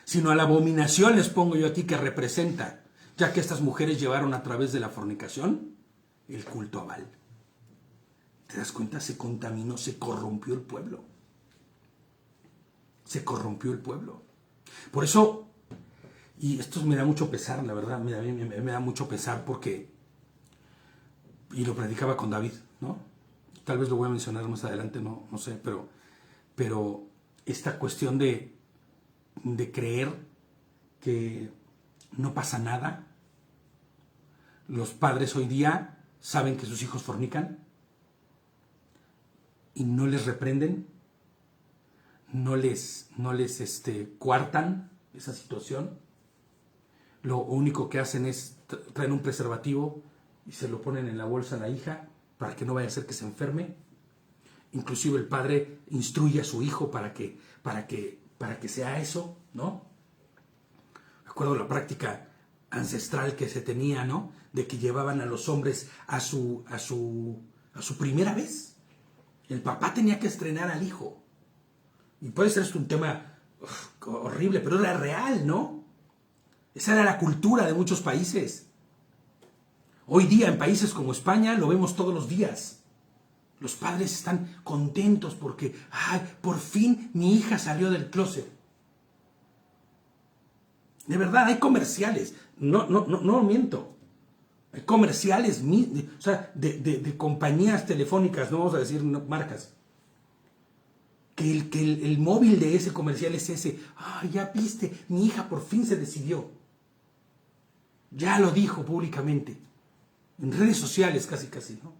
Sino a la abominación, les pongo yo aquí, que representa, ya que estas mujeres llevaron a través de la fornicación el culto a Baal. ¿Te das cuenta? Se contaminó, se corrompió el pueblo. Se corrompió el pueblo. Por eso, y esto me da mucho pesar, la verdad, me da mucho pesar porque, y lo predicaba con David, ¿no? Tal vez lo voy a mencionar más adelante, no sé, pero esta cuestión de creer que no pasa nada. Los padres hoy día saben que sus hijos fornican y no les reprenden, no les coartan esa situación. Lo único que hacen es traen un preservativo y se lo ponen en la bolsa a la hija para que no vaya a ser que se enferme. Inclusive el padre instruye a su hijo para que sea eso, ¿no? Recuerdo la práctica ancestral que se tenía, ¿no? De que llevaban a los hombres a su primera vez. El papá tenía que estrenar al hijo. Y puede ser esto un tema horrible, pero era real, ¿no? Esa era la cultura de muchos países. Hoy día en países como España lo vemos todos los días. Los padres están contentos porque, por fin mi hija salió del closet. De verdad, hay comerciales, no miento. Hay comerciales, o sea, de compañías telefónicas, no vamos a decir marcas. Que el móvil de ese comercial es ese. Ya viste, mi hija por fin se decidió. Ya lo dijo públicamente. En redes sociales casi, ¿no?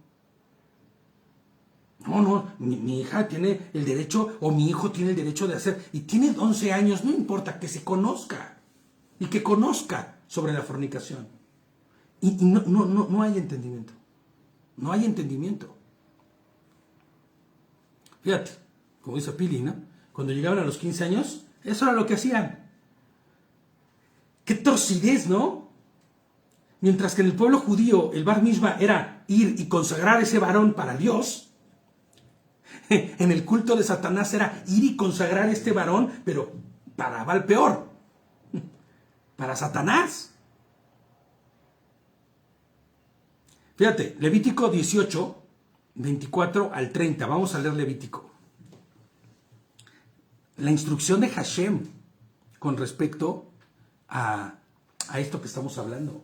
No, mi hija tiene el derecho, o mi hijo tiene el derecho de hacer, y tiene 11 años, no importa, que se conozca, y que conozca sobre la fornicación. Y no hay entendimiento. No hay entendimiento. Fíjate, como dice Pili, ¿no? Cuando llegaban a los 15 años, eso era lo que hacían. ¡Qué torcidez!, ¿no? Mientras que en el pueblo judío el bar mitzvah era ir y consagrar a ese varón para Dios, en el culto de Satanás era ir y consagrar a este varón, pero para Baal peor, para Satanás. Fíjate, Levítico 18, 24 al 30. Vamos a leer Levítico. La instrucción de Hashem con respecto a esto que estamos hablando.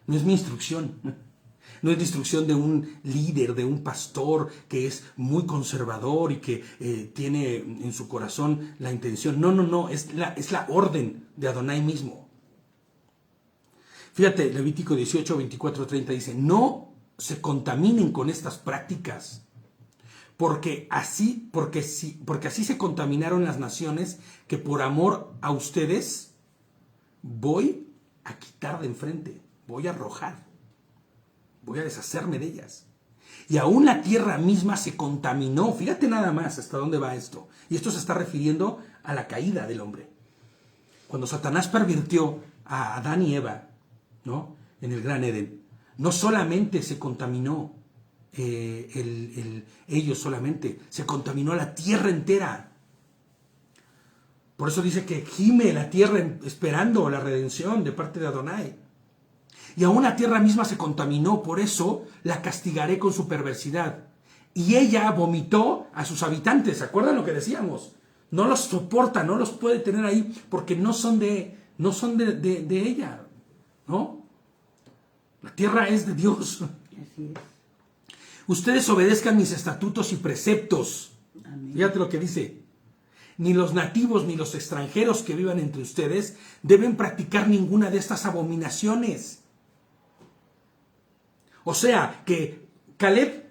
No es mi instrucción. No es la instrucción de un líder, de un pastor que es muy conservador y que tiene en su corazón la intención. No. Es la orden de Adonai mismo. Fíjate, Levítico 18, 24, 30 dice, no se contaminen con estas prácticas, porque así se contaminaron las naciones que por amor a ustedes voy a quitar de enfrente, voy a arrojar, voy a deshacerme de ellas. Y aún la tierra misma se contaminó. Fíjate nada más hasta dónde va esto. Y esto se está refiriendo a la caída del hombre. Cuando Satanás pervirtió a Adán y Eva, ¿no?, en el Gran Edén, no solamente se contaminó ellos solamente, se contaminó la tierra entera. Por eso dice que gime la tierra esperando la redención de parte de Adonai. Y aún la tierra misma se contaminó, por eso la castigaré con su perversidad. Y ella vomitó a sus habitantes. ¿Se acuerdan lo que decíamos? No los soporta, no los puede tener ahí porque no son de ella, ¿no? La tierra es de Dios. Así es. Ustedes obedezcan mis estatutos y preceptos. Amén. Fíjate lo que dice. Ni los nativos ni los extranjeros que vivan entre ustedes deben practicar ninguna de estas abominaciones. O sea, que Caleb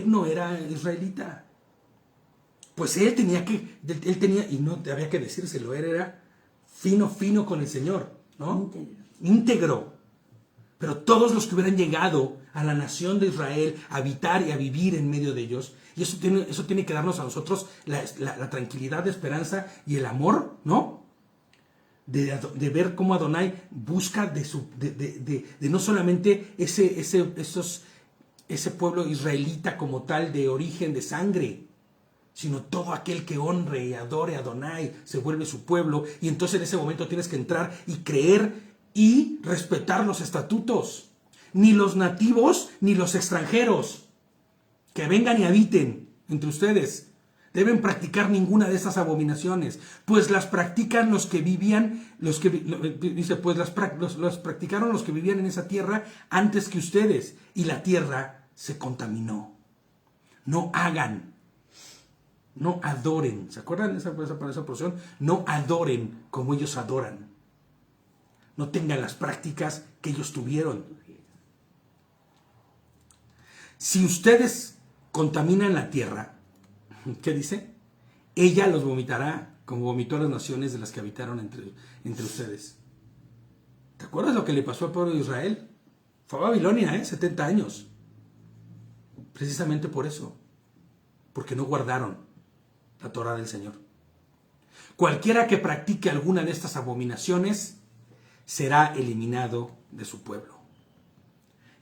no era israelita. Pues él tenía, y no había que decírselo, él era fino con el Señor, ¿no? Íntegro. Pero todos los que hubieran llegado a la nación de Israel a habitar y a vivir en medio de ellos, y eso tiene que darnos a nosotros la tranquilidad, la esperanza y el amor, ¿no? De ver cómo Adonai busca de no solamente ese pueblo israelita como tal de origen de sangre, sino todo aquel que honre y adore a Adonai se vuelve su pueblo, y entonces en ese momento tienes que entrar y creer y respetar los estatutos. Ni los nativos ni los extranjeros que vengan y habiten entre ustedes deben practicar ninguna de estas abominaciones, pues las practican los que vivían, las practicaron los que vivían en esa tierra antes que ustedes, y la tierra se contaminó. No hagan, no adoren. ¿Se acuerdan de esa porción? No adoren como ellos adoran. No tengan las prácticas que ellos tuvieron. Si ustedes contaminan la tierra, ¿qué dice? Ella los vomitará como vomitó a las naciones de las que habitaron entre ustedes. ¿Te acuerdas lo que le pasó al pueblo de Israel? Fue a Babilonia, 70 años. Precisamente por eso. Porque no guardaron la Torá del Señor. Cualquiera que practique alguna de estas abominaciones será eliminado de su pueblo.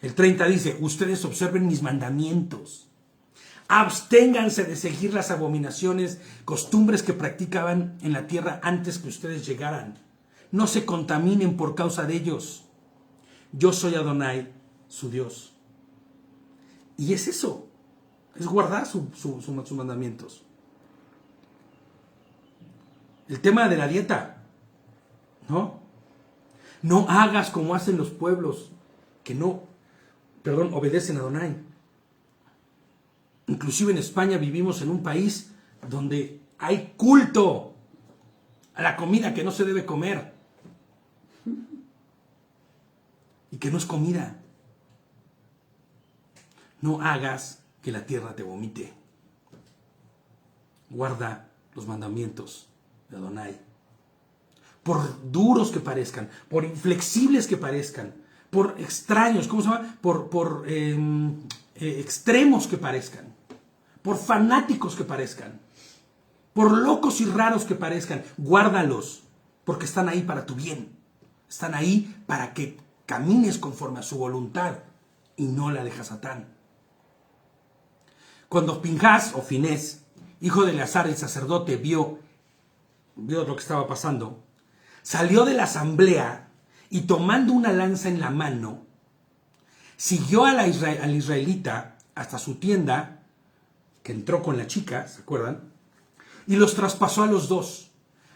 El 30 dice, ustedes observen mis mandamientos. Absténganse de seguir las abominaciones, costumbres que practicaban en la tierra antes que ustedes llegaran. No se contaminen por causa de ellos. Yo soy Adonai, su Dios. Y es eso, es guardar sus mandamientos. El tema de la dieta, ¿no? No hagas como hacen los pueblos que obedecen a Adonai. Inclusive en España vivimos en un país donde hay culto a la comida que no se debe comer y que no es comida. No hagas que la tierra te vomite. Guarda los mandamientos de Adonai. Por duros que parezcan, por inflexibles que parezcan, por extraños, ¿cómo se llama? Por extremos que parezcan, por fanáticos que parezcan, por locos y raros que parezcan, guárdalos, porque están ahí para tu bien. Están ahí para que camines conforme a su voluntad y no la de Satán. Cuando Pinhas o Finés, hijo de Eleazar el sacerdote, vio lo que estaba pasando, salió de la asamblea y tomando una lanza en la mano, Siguió al israelita hasta su tienda, que entró con la chica, ¿se acuerdan? Y los traspasó a los dos,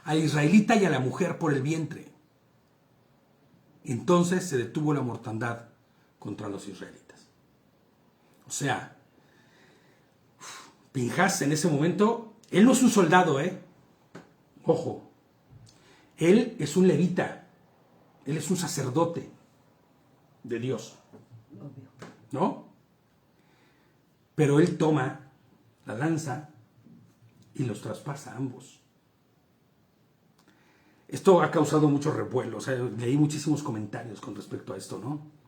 al israelita y a la mujer por el vientre. Entonces se detuvo la mortandad contra los israelitas. O sea, Pinhas en ese momento, él no es un soldado, ojo, él es un levita, él es un sacerdote de Dios, ¿no? Pero él toma la lanza y los traspasa a ambos. Esto ha causado mucho revuelo, o sea, leí muchísimos comentarios con respecto a esto, ¿no?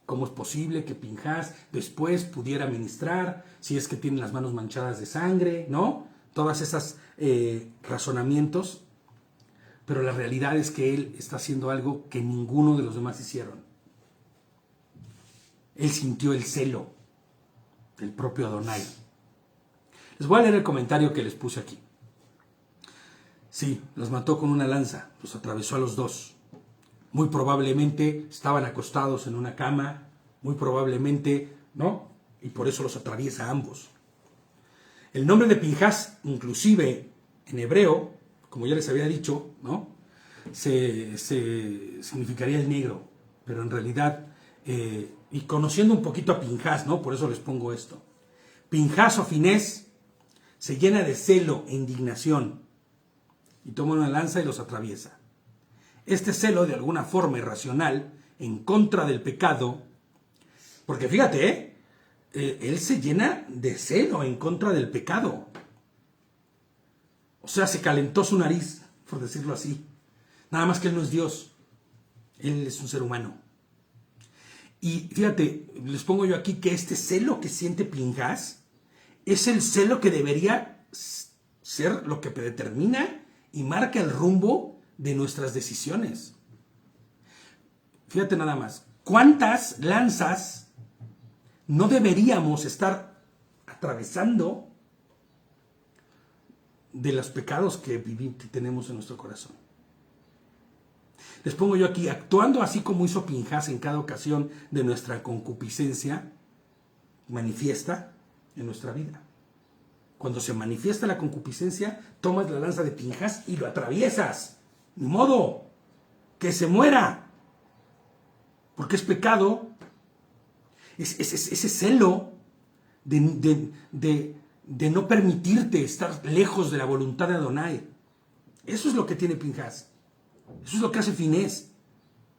¿Cómo es posible que Pinhas después pudiera ministrar si es que tiene las manos manchadas de sangre, ¿no? Todas esas razonamientos, pero la realidad es que él está haciendo algo que ninguno de los demás hicieron. Él sintió el celo del propio Adonai. Les voy a leer el comentario que les puse aquí. Sí, los mató con una lanza, los atravesó a los dos. Muy probablemente estaban acostados en una cama, muy probablemente, ¿no? Y por eso los atraviesa a ambos. El nombre de Pinhas, inclusive en hebreo, como ya les había dicho, ¿no? Se significaría el negro, pero en realidad, y conociendo un poquito a Pinhas, ¿no? Por eso les pongo esto. Pinhas o Finés se llena de celo e indignación y toma una lanza y los atraviesa. Este celo, de alguna forma irracional, en contra del pecado, porque fíjate, él se llena de celo en contra del pecado. O sea, se calentó su nariz, por decirlo así. Nada más que él no es Dios, él es un ser humano. Y fíjate, les pongo yo aquí que este celo que siente Pinhas es el celo que debería ser lo que determina y marca el rumbo de nuestras decisiones. Fíjate nada más, ¿cuántas lanzas no deberíamos estar atravesando de los pecados que tenemos en nuestro corazón? Les pongo yo aquí, actuando así como hizo Pinhas en cada ocasión de nuestra concupiscencia manifiesta en nuestra vida. Cuando se manifiesta la concupiscencia, tomas la lanza de Pinhas y lo atraviesas. Ni modo, que se muera. Porque es pecado. Ese celo de no permitirte estar lejos de la voluntad de Adonai. Eso es lo que tiene Pinhas. Eso es lo que hace Finés.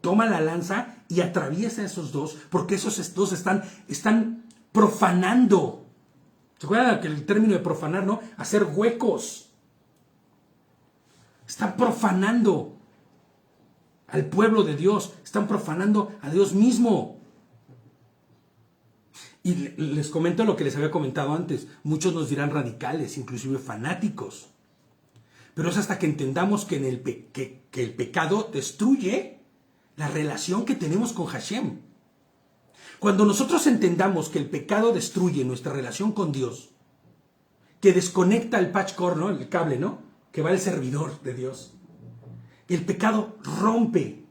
Toma la lanza y atraviesa a esos dos, porque esos dos están profanando. ¿Se acuerdan que el término de profanar, no? Hacer huecos. Están profanando al pueblo de Dios. Están profanando a Dios mismo. Y les comento lo que les había comentado antes. Muchos nos dirán radicales, inclusive fanáticos. Pero es hasta que entendamos que el pecado destruye la relación que tenemos con Hashem. Cuando nosotros entendamos que el pecado destruye nuestra relación con Dios, que desconecta el patch cord, ¿no? El cable, ¿no? Que va al servidor de Dios. El pecado rompe,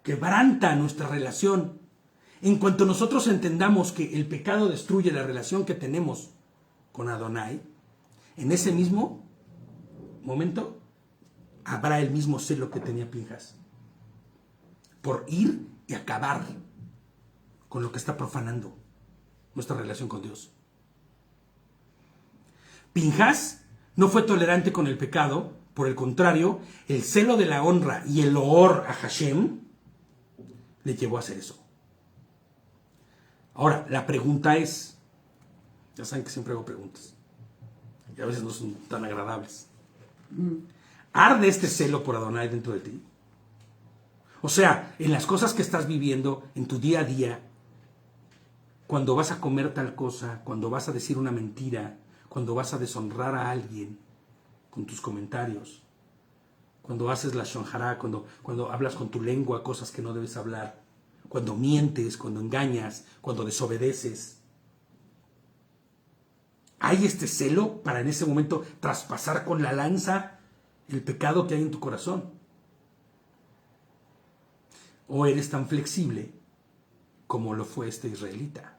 quebranta nuestra relación. En cuanto nosotros entendamos que el pecado destruye la relación que tenemos con Adonai, en ese mismo momento habrá el mismo celo que tenía Pinhas por ir y acabar con lo que está profanando nuestra relación con Dios. Pinhas no fue tolerante con el pecado, por el contrario, el celo de la honra y el loor a Hashem le llevó a hacer eso. Ahora, la pregunta es, ya saben que siempre hago preguntas, y a veces no son tan agradables. ¿Arde este celo por Adonai dentro de ti? O sea, en las cosas que estás viviendo, en tu día a día, cuando vas a comer tal cosa, cuando vas a decir una mentira, cuando vas a deshonrar a alguien con tus comentarios, cuando haces la shonjará, cuando hablas con tu lengua cosas que no debes hablar, cuando mientes, cuando engañas, cuando desobedeces. ¿Hay este celo para en ese momento traspasar con la lanza el pecado que hay en tu corazón? ¿O eres tan flexible como lo fue este israelita.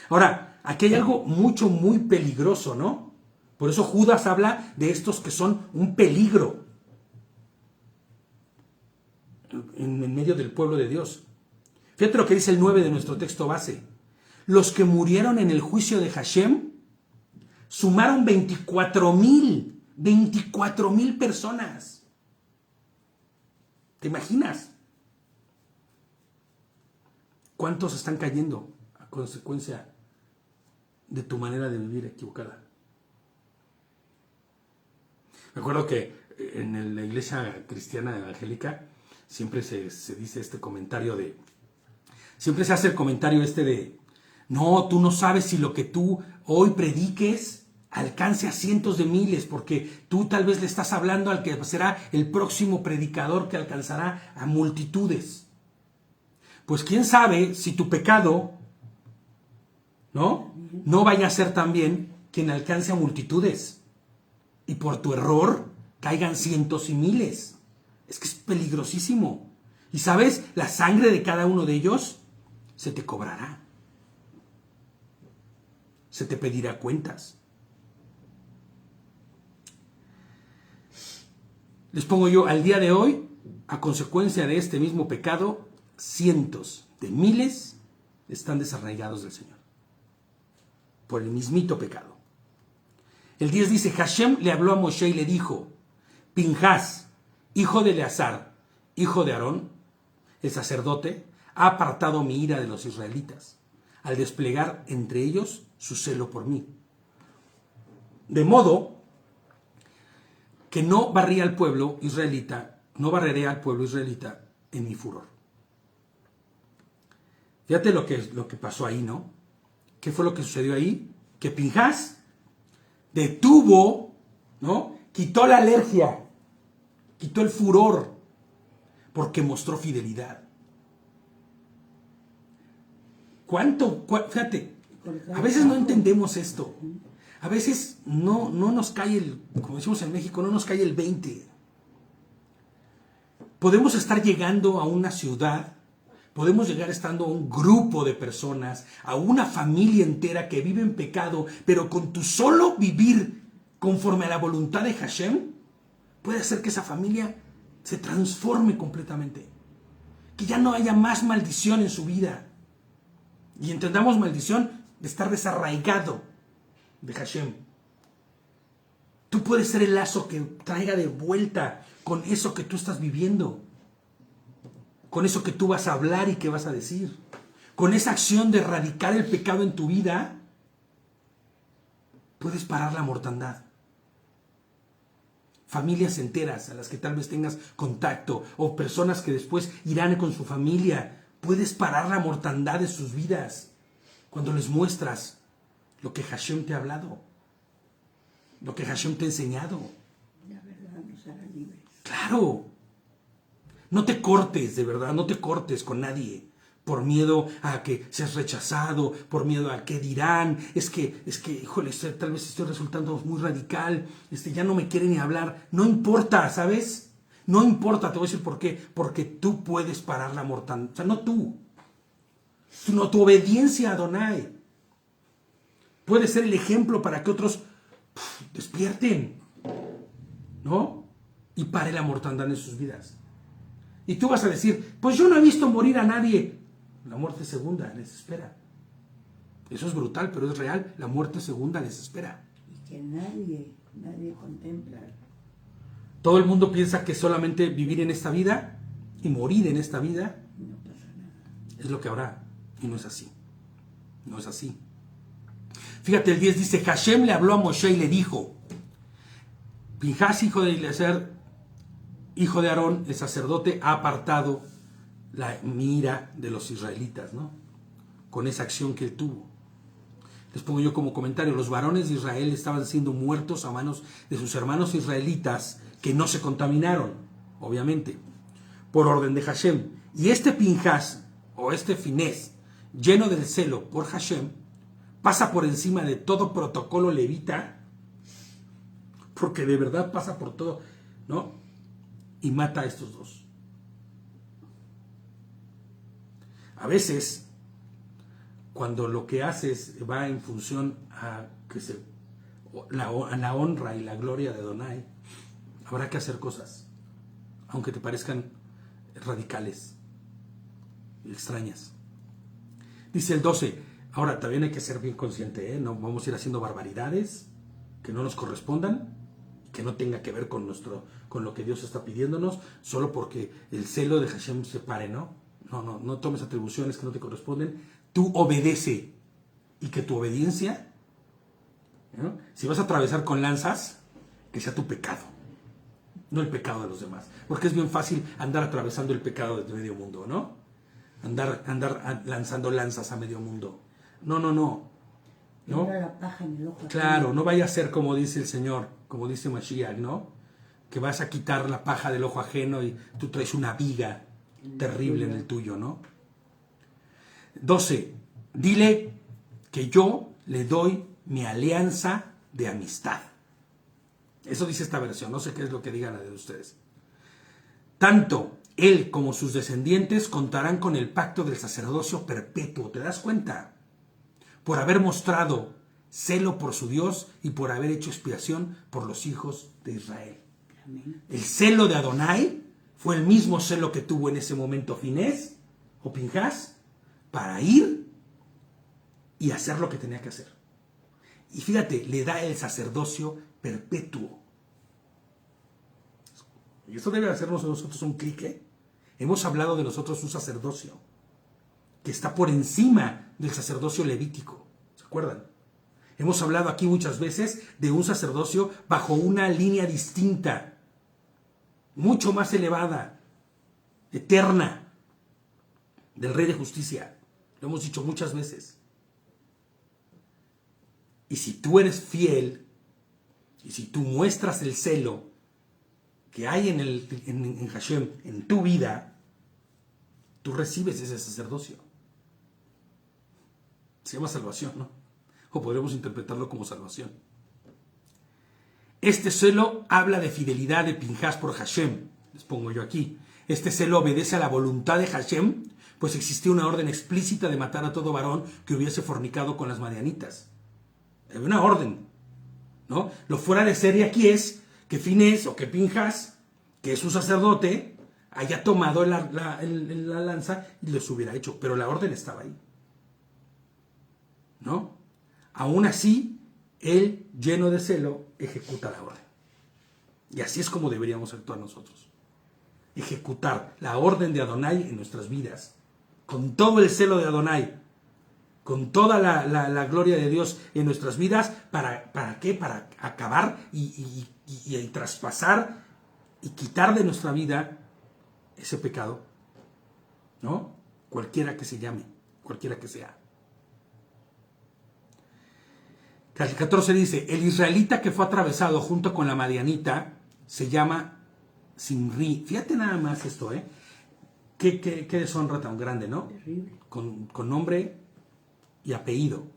Ahora, aquí hay algo muy peligroso, ¿no? Por eso Judas habla de estos que son un peligro en medio del pueblo de Dios. Fíjate lo que dice el 9 de nuestro texto base. Los que murieron en el juicio de Hashem sumaron 24,000 personas. ¿Te imaginas? ¿Cuántos están cayendo a consecuencia de tu manera de vivir equivocada? Me acuerdo que en la iglesia cristiana evangélica siempre se dice este comentario siempre se hace el comentario de, no, tú no sabes si lo que tú hoy prediques alcance a cientos de miles, porque tú tal vez le estás hablando al que será el próximo predicador que alcanzará a multitudes. Pues quién sabe si tu pecado, no vaya a ser también quien alcance a multitudes y por tu error caigan cientos y miles. Es que es peligrosísimo. Y sabes, la sangre de cada uno de ellos se te cobrará. Se te pedirá cuentas. Les pongo yo, al día de hoy, a consecuencia de este mismo pecado, cientos de miles están desarraigados del Señor. Por el mismito pecado. El 10 dice, Hashem le habló a Moshe y le dijo, Pinhas, hijo de Eleazar, hijo de Aarón, el sacerdote, ha apartado mi ira de los israelitas, al desplegar entre ellos su celo por mí. De modo que no barría al pueblo israelita, no barreré al pueblo israelita en mi furor. Fíjate lo que pasó ahí, ¿no? ¿Qué fue lo que sucedió ahí? Que Pinhas detuvo, ¿no? Quitó la alergia, quitó el furor, porque mostró fidelidad. Fíjate, a veces no entendemos esto. A veces no nos cae como decimos en México, no nos cae el 20. Podemos estar llegando a una ciudad, podemos llegar estando a un grupo de personas, a una familia entera que vive en pecado, pero con tu solo vivir conforme a la voluntad de Hashem, puede hacer que esa familia se transforme completamente. Que ya no haya más maldición en su vida. Y entendamos maldición de estar desarraigado de Hashem. Tú puedes ser el lazo que traiga de vuelta con eso que tú estás viviendo. Con eso que tú vas a hablar y que vas a decir. Con esa acción de erradicar el pecado en tu vida, puedes parar la mortandad. Familias enteras a las que tal vez tengas contacto o personas que después irán con su familia. Puedes parar la mortandad de sus vidas cuando les muestras lo que Hashem te ha hablado, lo que Hashem te ha enseñado. La verdad nos hará libres. Claro. No te cortes, de verdad, no te cortes con nadie por miedo a que seas rechazado, por miedo a qué dirán. Es que, híjole, tal vez estoy resultando muy radical, ya no me quieren ni hablar. No importa, ¿sabes? No importa, te voy a decir por qué. Porque tú puedes parar la mortandad. O sea, no tú, sino tu obediencia a Adonai. Puede ser el ejemplo para que otros despierten, ¿no? Y pare la mortandad en sus vidas. Y tú vas a decir, pues yo no he visto morir a nadie. La muerte segunda les espera. Eso es brutal, pero es real. La muerte segunda les espera. Y que nadie contempla. Todo el mundo piensa que solamente vivir en esta vida y morir en esta vida No pasa nada. es lo que habrá. Y no es así. No es así. Fíjate, el 10 dice, Hashem le habló a Moshe y le dijo, Pinhas, hijo de Eleazar, hijo de Aarón, el sacerdote, ha apartado la ira de los israelitas, ¿no? Con esa acción que él tuvo. Les pongo yo como comentario, los varones de Israel estaban siendo muertos a manos de sus hermanos israelitas que no se contaminaron, obviamente, por orden de Hashem. Y este Pinhas, o este Finés, lleno del celo por Hashem, pasa por encima de todo protocolo levita, porque de verdad pasa por todo, ¿no? Y mata a estos dos. A veces, cuando lo que haces va en función a que a la honra y la gloria de Adonai, habrá que hacer cosas, aunque te parezcan radicales y extrañas. Dice el 12, ahora también hay que ser bien consciente, ¿eh? No vamos a ir haciendo barbaridades que no nos correspondan, que no tenga que ver con lo que Dios está pidiéndonos, solo porque el celo de Hashem se pare, ¿no? No tomes atribuciones que no te corresponden. Tú obedece, y que tu obediencia, ¿no? Si vas a atravesar con lanzas, que sea tu pecado, no el pecado de los demás, porque es bien fácil andar atravesando el pecado de medio mundo, ¿no? Andar lanzando lanzas a medio mundo. No. La paja en el ojo. Claro, no vaya a ser como dice el Señor, como dice Mashiach, ¿no? Que vas a quitar la paja del ojo ajeno y tú traes una viga terrible en el tuyo, ¿no? 12. Dile que yo le doy mi alianza de amistad. Eso dice esta versión, no sé qué es lo que digan la de ustedes. Tanto él como sus descendientes contarán con el pacto del sacerdocio perpetuo. ¿Te das cuenta? Por haber mostrado celo por su Dios y por haber hecho expiación por los hijos de Israel. Amén. El celo de Adonai fue el mismo celo que tuvo en ese momento Finés o Pinjas para ir y hacer lo que tenía que hacer. Y fíjate, le da el sacerdocio perpetuo. Y esto debe hacernos a nosotros un clic, ¿eh? Hemos hablado de nosotros un sacerdocio que está por encima del sacerdocio levítico. ¿Se acuerdan? Hemos hablado aquí muchas veces de un sacerdocio bajo una línea distinta, mucho más elevada, eterna, del Rey de Justicia. Lo hemos dicho muchas veces. Y si tú eres fiel, y si tú muestras el celo que hay en Hashem, en tu vida, tú recibes ese sacerdocio. Se llama salvación, ¿no? O podremos interpretarlo como salvación. Este celo habla de fidelidad de Pinjas por Hashem. Les pongo yo aquí. Este celo obedece a la voluntad de Hashem, pues existía una orden explícita de matar a todo varón que hubiese fornicado con las madianitas. Había una orden, ¿no? Lo fuera de serie aquí es que Finés o que Pinjas, que es un sacerdote, haya tomado la lanza y les hubiera hecho, pero la orden estaba ahí, ¿no? Aún así, él, lleno de celo, ejecuta la orden. Y así es como deberíamos actuar nosotros. Ejecutar la orden de Adonai en nuestras vidas, con todo el celo de Adonai, con toda la gloria de Dios en nuestras vidas. ¿Para qué? Para acabar y traspasar y quitar de nuestra vida ese pecado, ¿no? Cualquiera que se llame, cualquiera que sea. El 14 dice, el israelita que fue atravesado junto con la madianita se llama Simri. Fíjate nada más esto, ¿eh? Qué deshonra tan grande, ¿no? Terrible. Con nombre y apellido.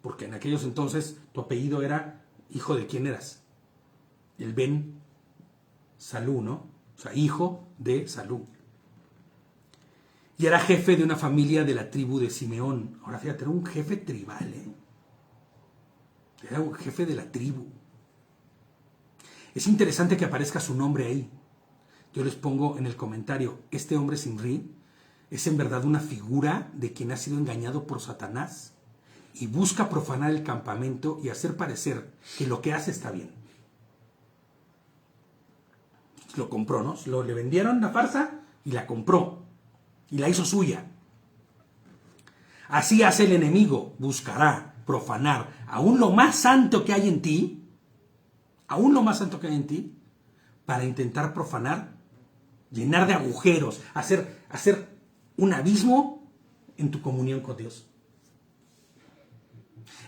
Porque en aquellos entonces tu apellido era hijo de quién eras. El Ben Salú, ¿no? O sea, hijo de Salú. Y era jefe de una familia de la tribu de Simeón. Ahora fíjate, era un jefe tribal, ¿eh? Era un jefe de la tribu. Es interesante que aparezca su nombre ahí. Yo les pongo en el comentario, este hombre Simri es en verdad una figura de quien ha sido engañado por Satanás y busca profanar el campamento y hacer parecer que lo que hace está bien. Lo compró, ¿no? Le vendieron la farsa y la compró y la hizo suya. Así hace el enemigo, buscará profanar aún lo más santo que hay en ti, para intentar profanar, llenar de agujeros, hacer un abismo en tu comunión con Dios.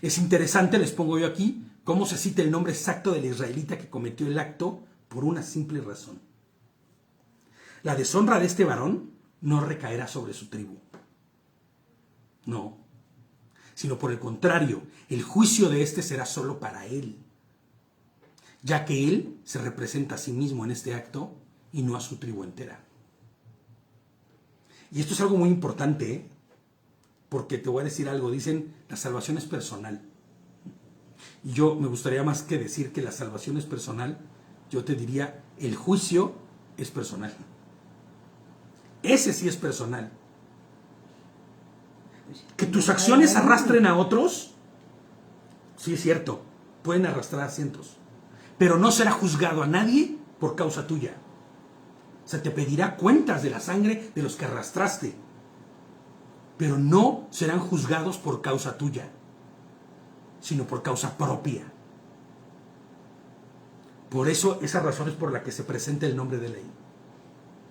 Es interesante, les pongo yo aquí, cómo se cita el nombre exacto del israelita que cometió el acto por una simple razón. La deshonra de este varón no recaerá sobre su tribu. No. Sino por el contrario, el juicio de este será solo para él, ya que él se representa a sí mismo en este acto y no a su tribu entera. Y esto es algo muy importante, ¿eh? Porque te voy a decir algo, dicen, la salvación es personal. Y yo me gustaría más que decir que la salvación es personal, yo te diría, el juicio es personal. Ese sí es personal. Que tus acciones arrastren a otros, sí es cierto, pueden arrastrar a cientos, pero no será juzgado a nadie por causa tuya. Se te pedirá cuentas de la sangre de los que arrastraste, pero no serán juzgados por causa tuya, sino por causa propia. Por eso, esa razón es por la que se presenta el nombre de ley.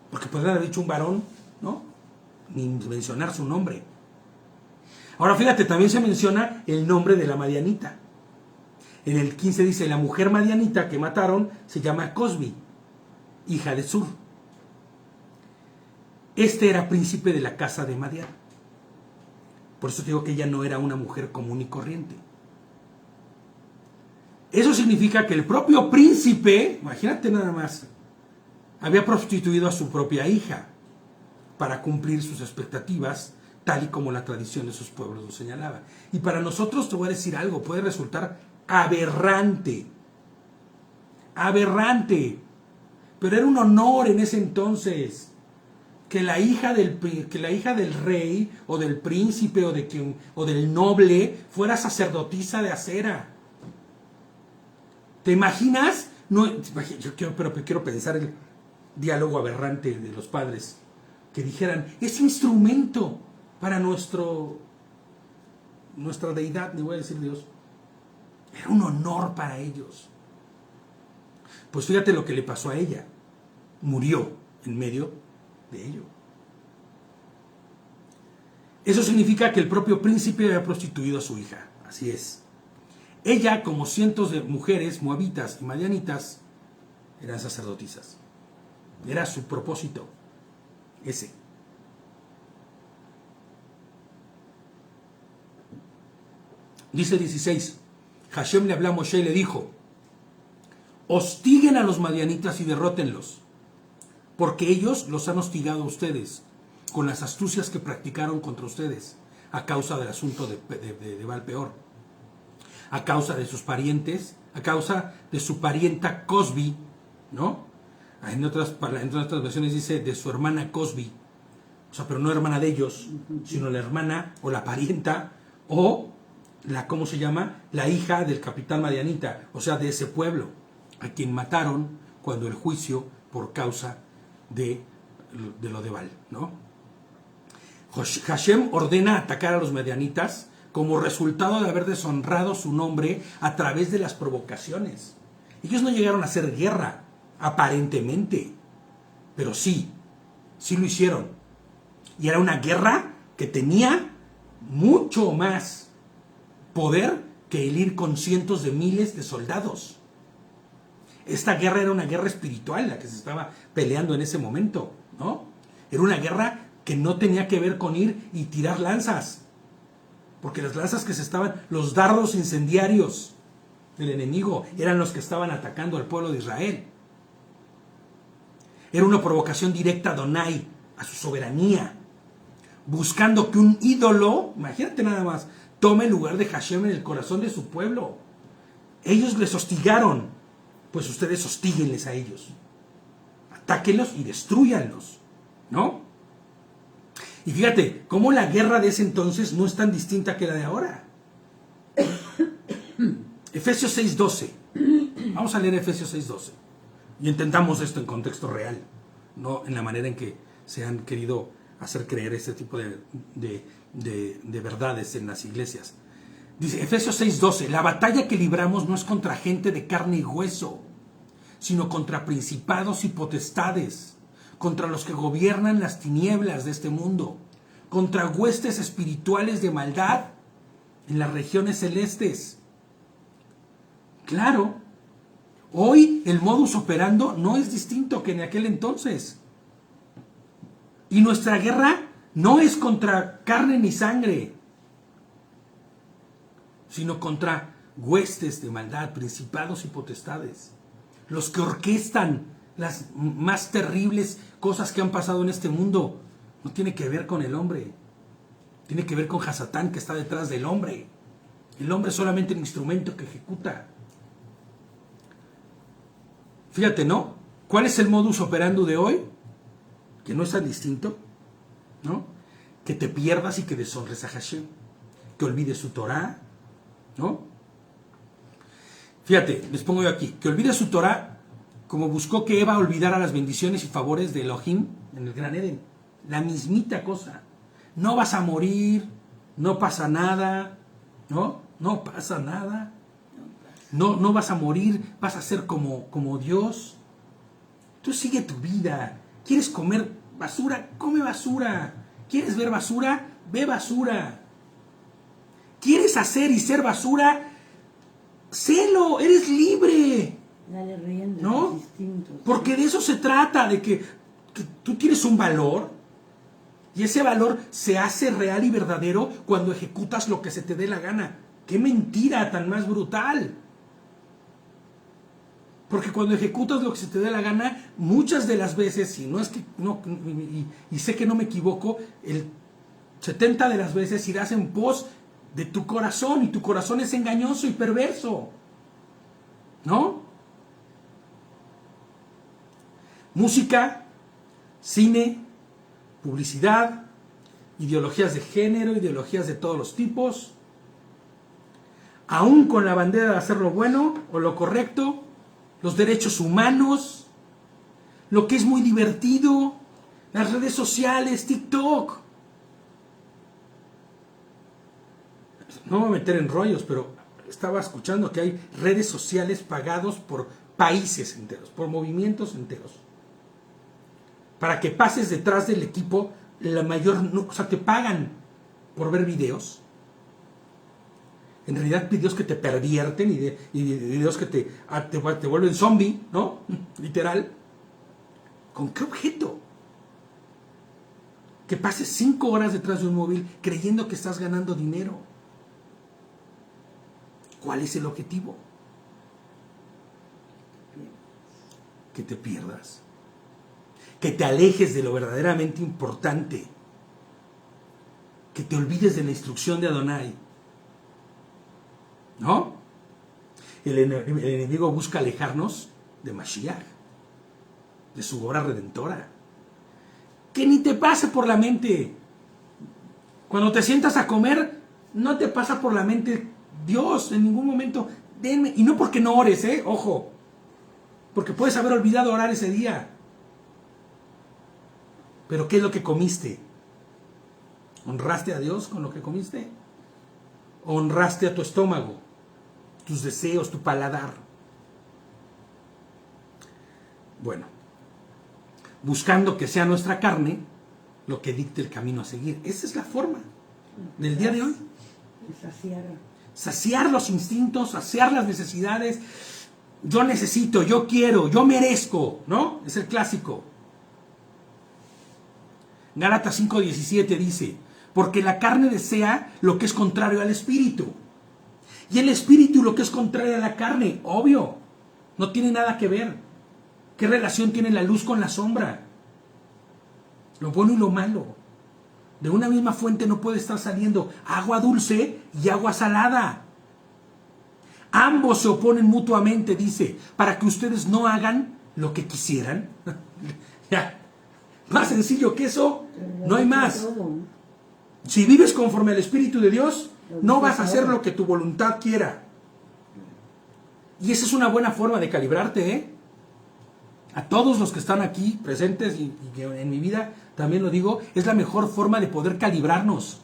Porque podrían haber dicho un varón, ¿no? Ni mencionar su nombre. Ahora fíjate, también se menciona el nombre de la madianita. En el 15 dice, la mujer madianita que mataron se llama Cosbi, hija de Sur. Este era príncipe de la casa de Madián. Por eso te digo que ella no era una mujer común y corriente. Eso significa que el propio príncipe, imagínate nada más, había prostituido a su propia hija para cumplir sus expectativas, tal y como la tradición de sus pueblos lo señalaba. Y para nosotros, te voy a decir algo, puede resultar aberrante. Aberrante. Pero era un honor en ese entonces que la hija del rey o del príncipe o del noble fuera sacerdotisa de Acera. ¿Te imaginas? No, yo quiero pensar el diálogo aberrante de los padres que dijeran, es instrumento para nuestra deidad, ni voy a decir Dios. Era un honor para ellos. Pues fíjate lo que le pasó a ella. Murió en medio de ello. Eso significa que el propio príncipe había prostituido a su hija. Así es. Ella, como cientos de mujeres moabitas y madianitas, eran sacerdotisas. Era su propósito. Ese. Dice 16. Hashem le habló a Moshe y le dijo, hostiguen a los madianitas y derrótenlos, porque ellos los han hostigado a ustedes con las astucias que practicaron contra ustedes a causa del asunto de Baal-peor, a causa de sus parientes, a causa de su parienta Cosbi, ¿no? En otras versiones dice de su hermana Cosbi, o sea, pero no hermana de ellos, sino la hermana o la parienta o ¿cómo se llama? La hija del capitán madianita, o sea, de ese pueblo, a quien mataron cuando el juicio por causa de lo de Baal, ¿no? Hashem ordena atacar a los madianitas como resultado de haber deshonrado su nombre a través de las provocaciones. Ellos no llegaron a hacer guerra, aparentemente, pero sí lo hicieron. Y era una guerra que tenía mucho más poder que el ir con cientos de miles de soldados. Esta guerra era una guerra espiritual, la que se estaba peleando en ese momento, ¿no? Era una guerra que no tenía que ver con ir y tirar lanzas, porque las lanzas los dardos incendiarios del enemigo, eran los que estaban atacando al pueblo de Israel. Era una provocación directa a Adonai, a su soberanía, buscando que un ídolo, imagínate nada más, tome el lugar de Hashem en el corazón de su pueblo. Ellos les hostigaron, pues ustedes hostíguenles a ellos. Atáquenlos y destrúyanlos, ¿no? Y fíjate, cómo la guerra de ese entonces no es tan distinta que la de ahora. Efesios 6:12. Vamos a leer Efesios 6:12. Y entendamos esto en contexto real, no en la manera en que se han querido hacer creer este tipo de verdades en las iglesias. Dice Efesios 6:12, la batalla que libramos no es contra gente de carne y hueso, sino contra principados y potestades, contra los que gobiernan las tinieblas de este mundo, contra huestes espirituales de maldad en las regiones celestes. Claro, hoy el modus operandi no es distinto que en aquel entonces. Y nuestra guerra no es contra carne ni sangre, sino contra huestes de maldad, principados y potestades, los que orquestan las más terribles cosas que han pasado en este mundo, No tiene que ver con el hombre. Tiene que ver con Hasatán, que está detrás del hombre. El hombre es solamente el instrumento que ejecuta. Fíjate, ¿no? ¿Cuál es el modus operandi de hoy? Que no es tan distinto, ¿no? Que te pierdas y que deshonres a Hashem. Que olvides su Torah, ¿no? Fíjate, les pongo yo aquí. Que olvides su Torah como buscó que Eva olvidara las bendiciones y favores de Elohim en el Gran Edén. La mismita cosa. No vas a morir, no pasa nada, ¿no? No pasa nada. No vas a morir, vas a ser como Dios. Tú sigue tu vida. ¿Quieres comer basura? Come basura. ¿Quieres ver basura? Ve basura. ¿Quieres hacer y ser basura? Sélo, eres libre. Dale rienda, ¿no? Distintos. Porque de eso se trata, de que tú tienes un valor y ese valor se hace real y verdadero cuando ejecutas lo que se te dé la gana. ¡Qué mentira tan más brutal! Porque cuando ejecutas lo que se te dé la gana, muchas de las veces, y no es que no, y sé que no me equivoco, el 70 de las veces irás en pos de tu corazón, y tu corazón es engañoso y perverso, ¿no? Música, cine, publicidad, ideologías de género, ideologías de todos los tipos, aún con la bandera de hacer lo bueno o lo correcto, los derechos humanos, lo que es muy divertido, las redes sociales, TikTok. No me voy a meter en rollos, pero estaba escuchando que hay redes sociales pagados por países enteros, por movimientos enteros, para que pases detrás del equipo la mayor... o sea, te pagan por ver videos. En realidad, videos que te pervierten y videos que te vuelven zombie, ¿no? Literal. ¿Con qué objeto? Que pases 5 horas detrás de un móvil creyendo que estás ganando dinero. ¿Cuál es el objetivo? Que te pierdas. Que te alejes de lo verdaderamente importante. Que te olvides de la instrucción de Adonai. ¿No? El enemigo busca alejarnos de Mashiach, de su obra redentora. Que ni te pase por la mente. Cuando te sientas a comer, no te pasa por la mente Dios en ningún momento. Denme. Y no porque no ores, ojo. Porque puedes haber olvidado orar ese día. Pero ¿qué es lo que comiste? ¿Honraste a Dios con lo que comiste? ¿Honraste a tu estómago, tus deseos, tu paladar? Bueno, buscando que sea nuestra carne lo que dicte el camino a seguir. Esa es la forma del día de hoy. Saciar los instintos, saciar las necesidades. Yo necesito, yo quiero, yo merezco, ¿no? Es el clásico. Gálatas 5:17 dice: porque la carne desea lo que es contrario al espíritu, y el espíritu lo que es contrario a la carne. Obvio, no tiene nada que ver. ¿Qué relación tiene la luz con la sombra? Lo bueno y lo malo. De una misma fuente no puede estar saliendo agua dulce y agua salada. Ambos se oponen mutuamente, dice, para que ustedes no hagan lo que quisieran. Ya, más sencillo que eso, no hay más. Si vives conforme al Espíritu de Dios, no vas a hacer lo que tu voluntad quiera. Y esa es una buena forma de calibrarte, A todos los que están aquí presentes y en mi vida, también lo digo, es la mejor forma de poder calibrarnos.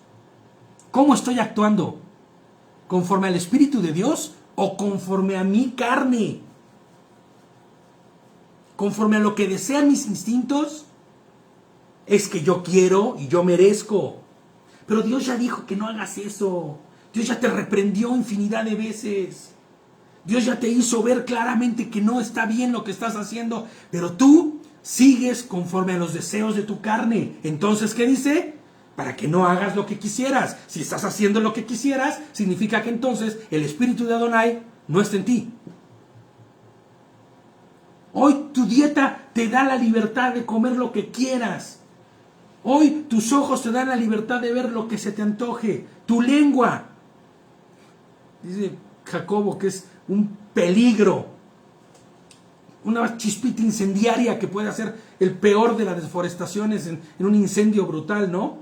¿Cómo estoy actuando? ¿Conforme al Espíritu de Dios o conforme a mi carne? ¿Conforme a lo que desean mis instintos? Es que yo quiero y yo merezco. Pero Dios ya dijo que no hagas eso. Dios ya te reprendió infinidad de veces. Dios ya te hizo ver claramente que no está bien lo que estás haciendo, pero tú sigues conforme a los deseos de tu carne. Entonces, ¿qué dice? Para que no hagas lo que quisieras. Si estás haciendo lo que quisieras, significa que entonces el Espíritu de Adonai no está en ti. Hoy tu dieta te da la libertad de comer lo que quieras. Hoy tus ojos te dan la libertad de ver lo que se te antoje. Tu lengua, dice Jacobo, que es un peligro, una chispita incendiaria que puede hacer el peor de las deforestaciones en un incendio brutal, ¿no?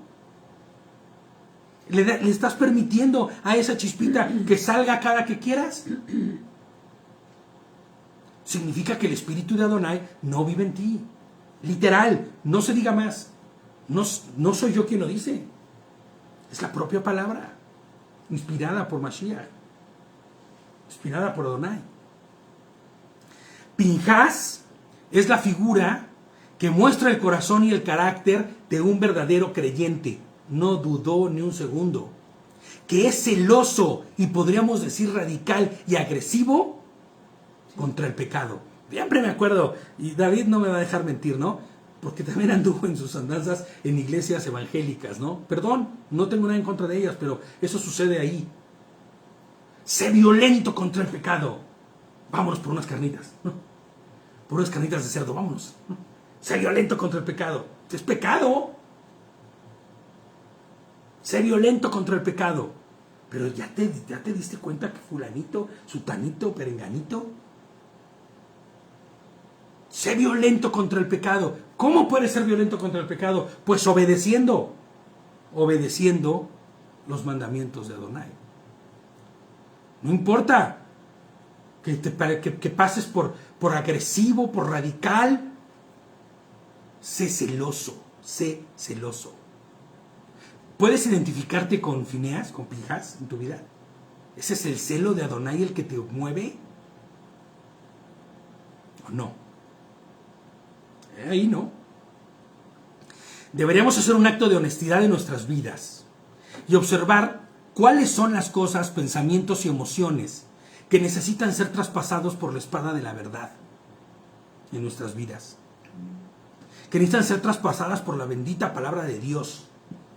¿Le estás permitiendo a esa chispita que salga cada que quieras? Significa que el espíritu de Adonai no vive en ti. Literal, no se diga más. No soy yo quien lo dice. Es la propia palabra, inspirada por Mashiach, inspirada por Adonai. Pinhas es la figura que muestra el corazón y el carácter de un verdadero creyente. No dudó ni un segundo. Que es celoso y podríamos decir radical y agresivo contra el pecado. Siempre me acuerdo, y David no me va a dejar mentir, ¿no? Porque también anduvo en sus andanzas en iglesias evangélicas, ¿no? Perdón, no tengo nada en contra de ellas, pero eso sucede ahí. Sé violento contra el pecado. Vámonos por unas carnitas, ¿no? Por unas carnitas de cerdo, vámonos, ¿no? Sé violento contra el pecado. Es pecado. Sé violento contra el pecado. Pero ya te diste cuenta que fulanito, sutanito, perenganito. Sé violento contra el pecado. ¿Cómo puedes ser violento contra el pecado? Pues obedeciendo los mandamientos de Adonai. No importa que pases por agresivo, por radical. Sé celoso. ¿Puedes identificarte con Fineas, con Pinhas en tu vida? ¿Ese es el celo de Adonai el que te mueve? ¿O no? Ahí no. Deberíamos hacer un acto de honestidad en nuestras vidas y observar cuáles son las cosas, pensamientos y emociones que necesitan ser traspasados por la espada de la verdad en nuestras vidas. Que necesitan ser traspasadas por la bendita palabra de Dios.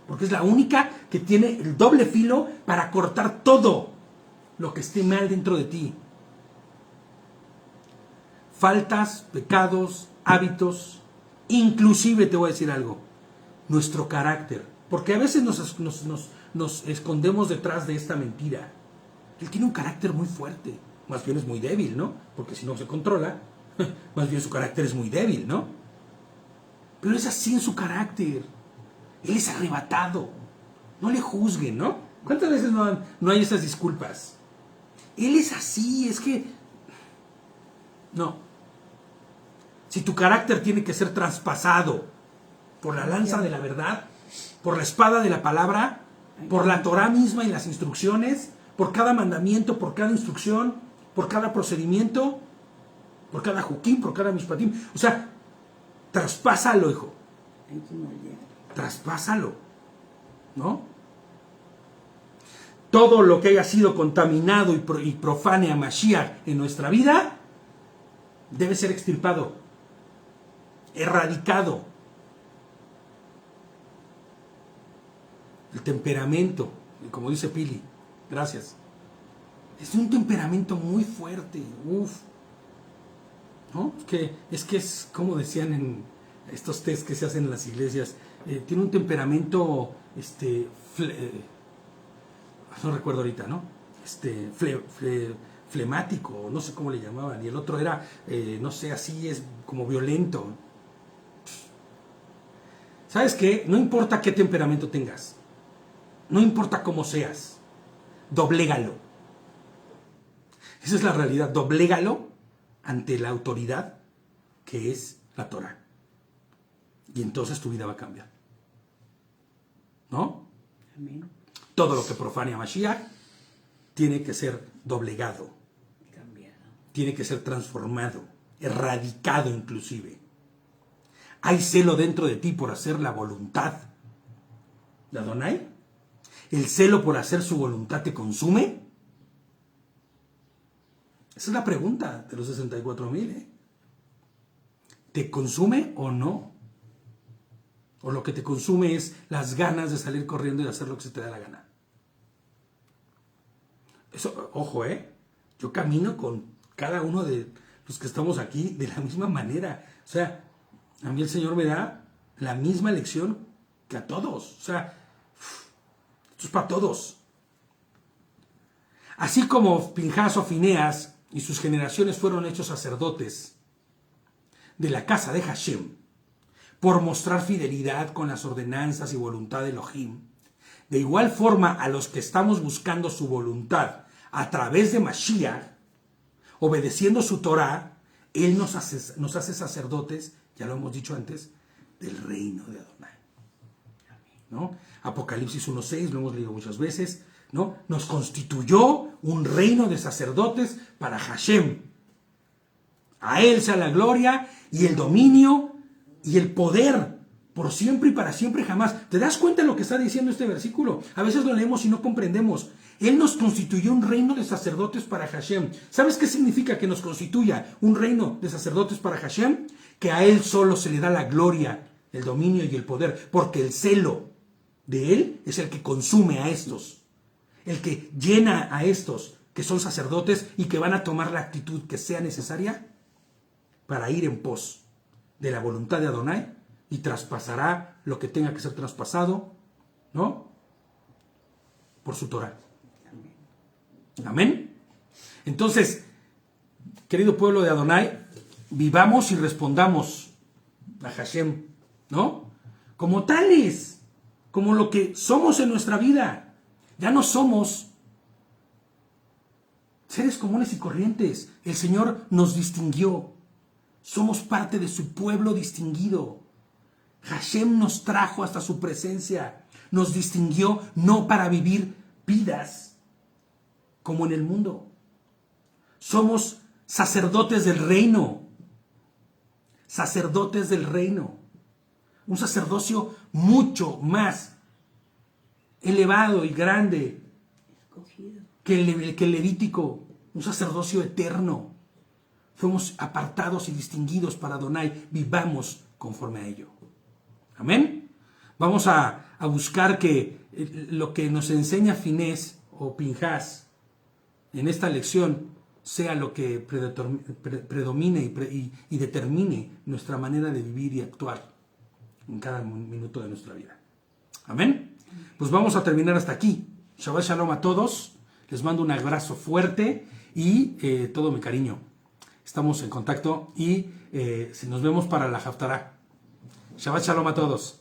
Porque es la única que tiene el doble filo para cortar todo lo que esté mal dentro de ti. Faltas, pecados, hábitos, inclusive te voy a decir algo, nuestro carácter. Porque a veces nos escondemos detrás de esta mentira. Él tiene un carácter muy fuerte, más bien es muy débil, ¿no? Porque si no se controla, más bien su carácter es muy débil, ¿no? Pero es así en su carácter. Él es arrebatado. No le juzguen, ¿no? ¿Cuántas veces no hay esas disculpas? Él es así, es que... No. Si tu carácter tiene que ser traspasado por la lanza de la verdad, por la espada de la palabra, por la Torah misma y las instrucciones, por cada mandamiento, por cada instrucción, por cada procedimiento, por cada juquín, por cada mishpatim. O sea, traspásalo, hijo. Traspásalo, ¿no? Todo lo que haya sido contaminado y profane a Mashiach en nuestra vida debe ser extirpado, erradicado. El temperamento, como dice Pili, gracias, es un temperamento muy fuerte, ¿no? Es que es como decían en estos test que se hacen en las iglesias, tiene un temperamento, no recuerdo ahorita, ¿no? Flemático, no sé cómo le llamaban, y el otro era, no sé, así es como violento. ¿Sabes qué? No importa qué temperamento tengas, no importa cómo seas, doblégalo. Esa es la realidad, doblégalo ante la autoridad que es la Torah. Y entonces tu vida va a cambiar. ¿No? Amén. Todo lo que profane a Mashiach tiene que ser doblegado. Cambiado. Tiene que ser transformado, erradicado inclusive. ¿Hay celo dentro de ti por hacer la voluntad de Adonai? ¿El celo por hacer su voluntad te consume? Esa es la pregunta de los 64,000. ¿Te consume o no? O lo que te consume es las ganas de salir corriendo y de hacer lo que se te da la gana. Eso, ojo, yo camino con cada uno de los que estamos aquí de la misma manera. O sea, a mí el Señor me da la misma lección que a todos. O sea, esto es para todos. Así como Pinhas o Fineas y sus generaciones fueron hechos sacerdotes de la casa de Hashem por mostrar fidelidad con las ordenanzas y voluntad de Elohim, de igual forma a los que estamos buscando su voluntad a través de Mashiach, obedeciendo su Torah, Él nos hace sacerdotes, ya lo hemos dicho antes, del reino de Adonai. ¿No? Apocalipsis 1:6, lo hemos leído muchas veces, ¿no? Nos constituyó un reino de sacerdotes para Hashem. A Él sea la gloria y el dominio y el poder por siempre y para siempre jamás. ¿Te das cuenta de lo que está diciendo este versículo? A veces lo leemos y no comprendemos. Él nos constituyó un reino de sacerdotes para Hashem. ¿Sabes qué significa que nos constituya un reino de sacerdotes para Hashem? Que a Él solo se le da la gloria, el dominio y el poder, porque el celo de Él es el que consume a estos, el que llena a estos que son sacerdotes y que van a tomar la actitud que sea necesaria para ir en pos de la voluntad de Adonai y traspasará lo que tenga que ser traspasado, ¿no? Por su Torah. Amén. Entonces, querido pueblo de Adonai, vivamos y respondamos a Hashem, ¿no? Como tales, como lo que somos en nuestra vida. Ya no somos seres comunes y corrientes. El Señor nos distinguió. Somos parte de su pueblo distinguido. Hashem nos trajo hasta su presencia. Nos distinguió no para vivir vidas como en el mundo. Somos sacerdotes del reino. Sacerdotes del reino. Un sacerdocio mucho más elevado y grande que el levítico. Un sacerdocio eterno. Fuimos apartados y distinguidos para Adonai. Vivamos conforme a ello. Amén. Vamos a buscar que lo que nos enseña Finés o Pinhas en esta lección sea lo que predomine y determine nuestra manera de vivir y actuar en cada minuto de nuestra vida. Amén. Pues vamos a terminar hasta aquí. Shabbat Shalom a todos. Les mando un abrazo fuerte y todo mi cariño. Estamos en contacto y nos vemos para la Haftarah. Shabbat Shalom a todos.